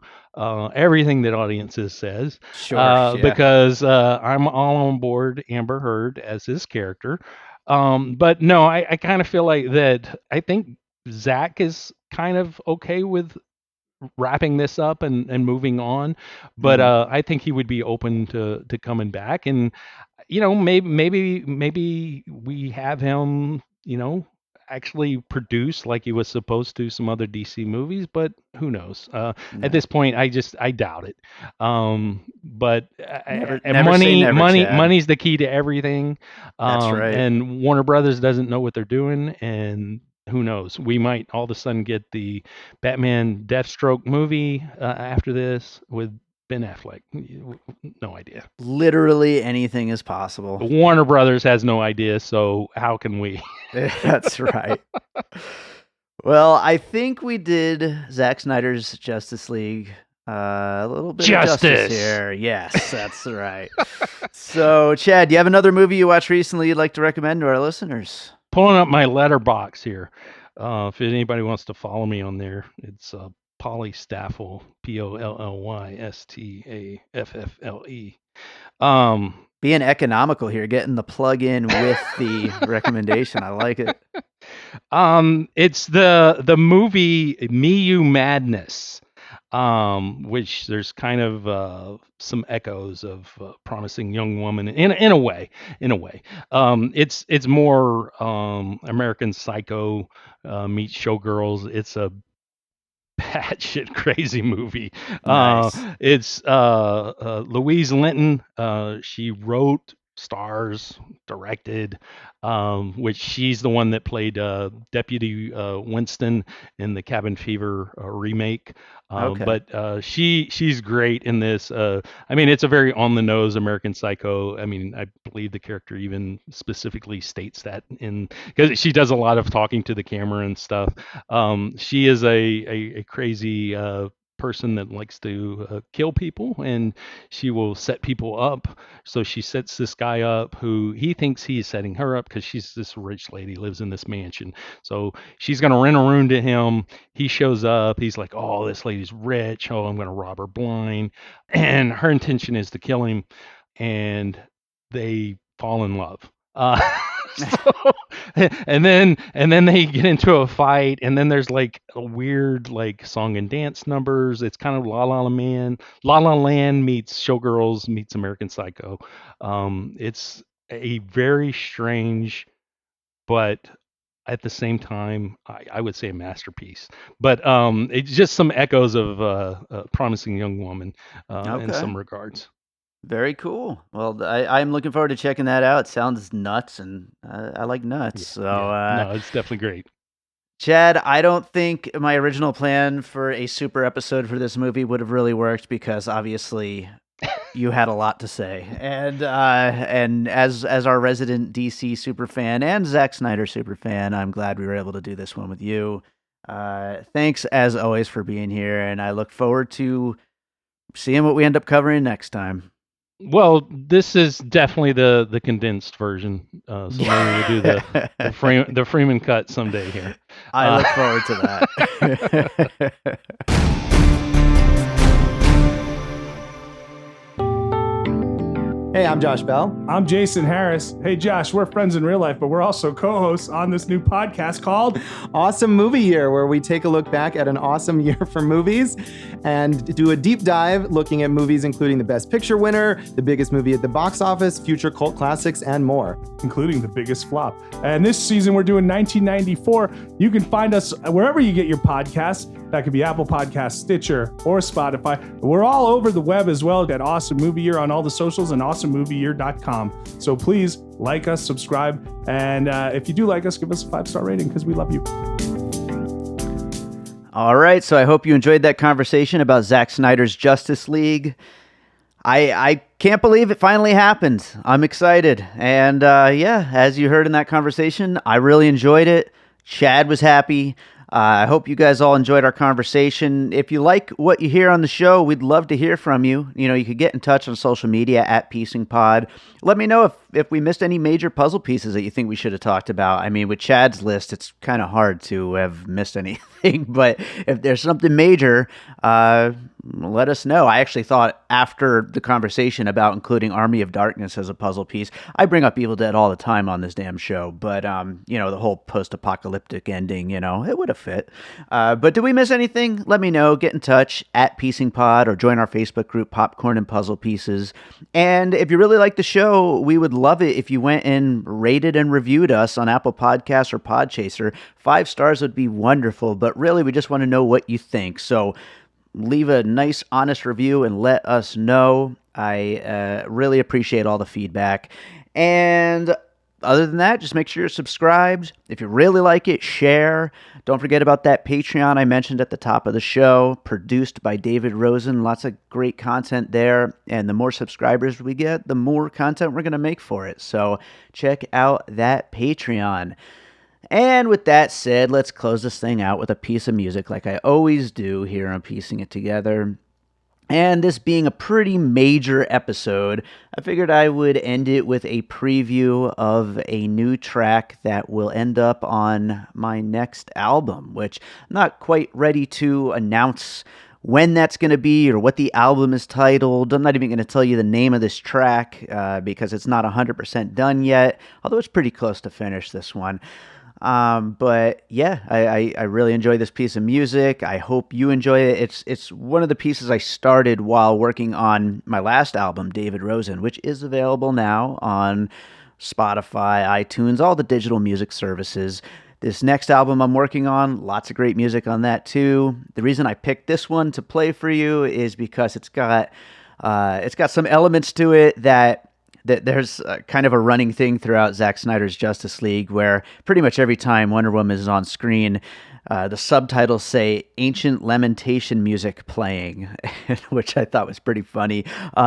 everything that audiences says, Sure. Yeah. because I'm all on board Amber Heard as his character. But no, I kind of feel like that. I think Zach is kind of okay with wrapping this up and moving on, but Mhm. I think he would be open to coming back, and maybe we have him, actually produce like he was supposed to some other DC movies, but who knows? At Yeah. this point, I doubt it. But Never say never, Chad. money's the key to everything, That's right. and Warner Brothers doesn't know what they're doing, and who knows? We might all of a sudden get the Batman Deathstroke movie after this with Ben Affleck. No idea. Literally anything is possible. Warner Brothers has no idea, so how can we? That's right. Well, I think we did Zack Snyder's Justice League a little bit of justice Justice. here. Yes, that's right. So, Chad, do you have another movie you watched recently you'd like to recommend to our listeners? Pulling up my letterbox here. If anybody wants to follow me on there, it's Pollystaffle, POLLYSTAFFLE. Being economical here, getting the plug in with the recommendation. I like it. It's the movie Me You Madness, which there's kind of some echoes of Promising Young Woman in a way. It's more American Psycho meets Showgirls. It's a batshit crazy movie. Nice. It's Louise Linton. She wrote, stars, directed, which she's the one that played Deputy Winston in the Cabin Fever remake. Okay. But she's great in this. I mean, it's a very on the nose American Psycho. I mean, I believe the character even specifically states that in, because she does a lot of talking to the camera and stuff. She is a crazy person that likes to kill people, and she will set people up. So she sets this guy up who he thinks he is setting her up because she's this rich lady, lives in this mansion. So she's going to rent a room to him. He shows up. He's like, oh, this lady's rich. Oh, I'm going to rob her blind. And her intention is to kill him. And they fall in love. So, and then they get into a fight, and then there's like a weird like song and dance numbers. It's kind of La La Land meets Showgirls meets American Psycho. It's a very strange, but at the same time, I would say a masterpiece. But it's just some echoes of Promising Young Woman in Okay. some regards. Very cool. Well, I'm looking forward to checking that out. It sounds nuts, and I like nuts. Yeah, So, yeah. No, it's definitely great. Chad, I don't think my original plan for a super episode for this movie would have really worked because obviously you had a lot to say, and as our resident DC super fan and Zack Snyder super fan, I'm glad we were able to do this one with you. Thanks as always for being here, and I look forward to seeing what we end up covering next time. Well, this is definitely the condensed version. So maybe we'll do the Freeman cut someday here. I look forward to that. Hey, I'm Josh Bell. I'm Jason Harris. Hey, Josh, we're friends in real life, but we're also co-hosts on this new podcast called Awesome Movie Year, where we take a look back at an awesome year for movies and do a deep dive looking at movies including the Best Picture winner, the biggest movie at the box office, future cult classics, and more. including the biggest flop. And this season, we're doing 1994. You can find us wherever you get your podcasts. That could be Apple Podcasts, Stitcher, or Spotify. We're all over the web as well at Awesome Movie Year on all the socials and awesomemovieyear.com. So please like us, subscribe, and if you do like us, give us a 5-star rating because we love you. All right, so I hope you enjoyed that conversation about Zack Snyder's Justice League. I can't believe it finally happened. I'm excited. And yeah, as you heard in that conversation, I really enjoyed it. Chad was happy. I hope you guys all enjoyed our conversation. If you like what you hear on the show, we'd love to hear from you. You know, you could get in touch on social media at PiecingPod. Let me know if we missed any major puzzle pieces that you think we should have talked about. I mean, with Chad's list, it's kind of hard to have missed anything. But if there's something major, let us know. I actually thought after the conversation about including Army of Darkness as a puzzle piece, I bring up Evil Dead all the time on this damn show. But, you know, the whole post-apocalyptic ending, you know, it would have fit. But did we miss anything? Let me know. Get in touch at PiecingPod or join our Facebook group, Popcorn and Puzzle Pieces. And if you really like the show, we would love it if you went and rated and reviewed us on Apple Podcasts or Podchaser. 5 stars would be wonderful, but really we just want to know what you think. So leave a nice, honest review and let us know. I really appreciate all the feedback. And other than that, just make sure you're subscribed. If you really like it, share. Don't forget about that Patreon I mentioned at the top of the show, produced by David Rosen. Lots of great content there. And the more subscribers we get, the more content we're going to make for it. So check out that Patreon. And with that said, let's close this thing out with a piece of music like I always do here on Piecing It Together. And this being a pretty major episode, I figured I would end it with a preview of a new track that will end up on my next album, which I'm not quite ready to announce when that's going to be or what the album is titled. I'm not even going to tell you the name of this track because it's not 100% done yet, although it's pretty close to finish this one. But yeah, I really enjoy this piece of music. I hope you enjoy it. It's one of the pieces I started while working on my last album, David Rosen, which is available now on Spotify, iTunes, all the digital music services. This next album I'm working on, lots of great music on that too. The reason I picked this one to play for you is because it's got some elements to it that there's kind of a running thing throughout Zack Snyder's Justice League where pretty much every time Wonder Woman is on screen, the subtitles say ancient lamentation music playing, which I thought was pretty funny.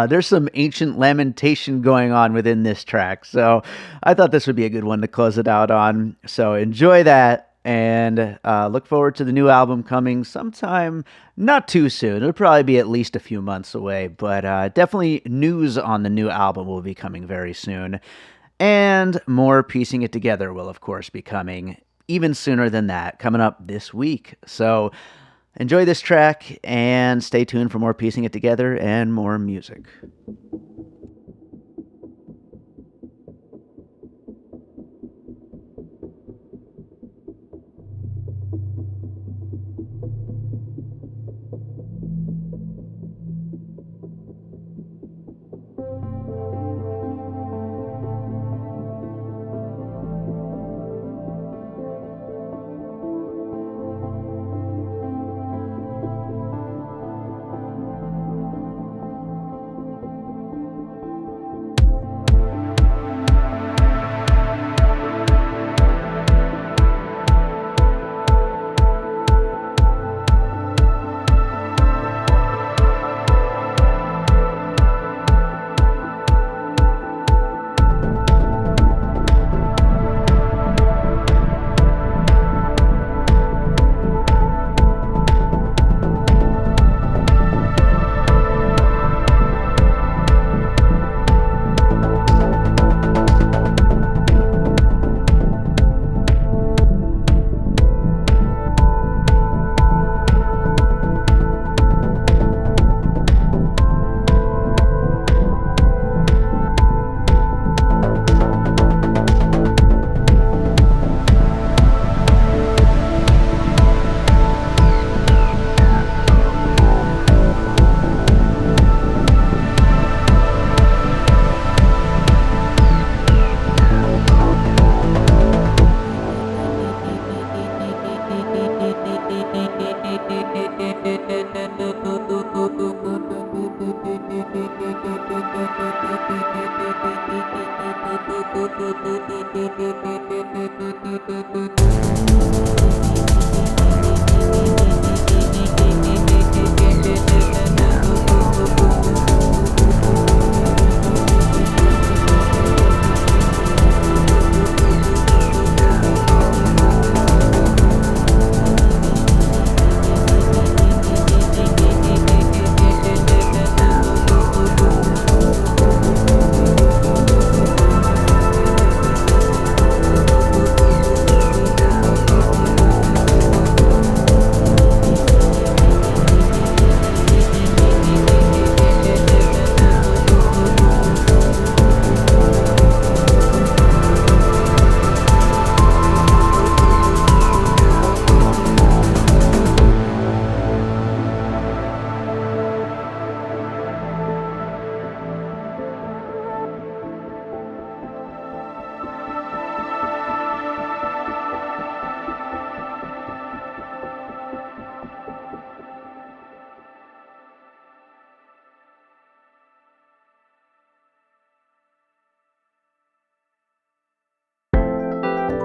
There's some ancient lamentation going on within this track, so I thought this would be a good one to close it out on. So enjoy that. And look forward to the new album coming sometime not too soon. It'll probably be at least a few months away, but definitely news on the new album will be coming very soon. And more Piecing It Together will, of course, be coming even sooner than that, coming up this week. So enjoy this track and stay tuned for more Piecing It Together and more music.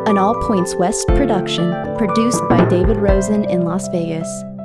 An All Points West production, produced by David Rosen in Las Vegas.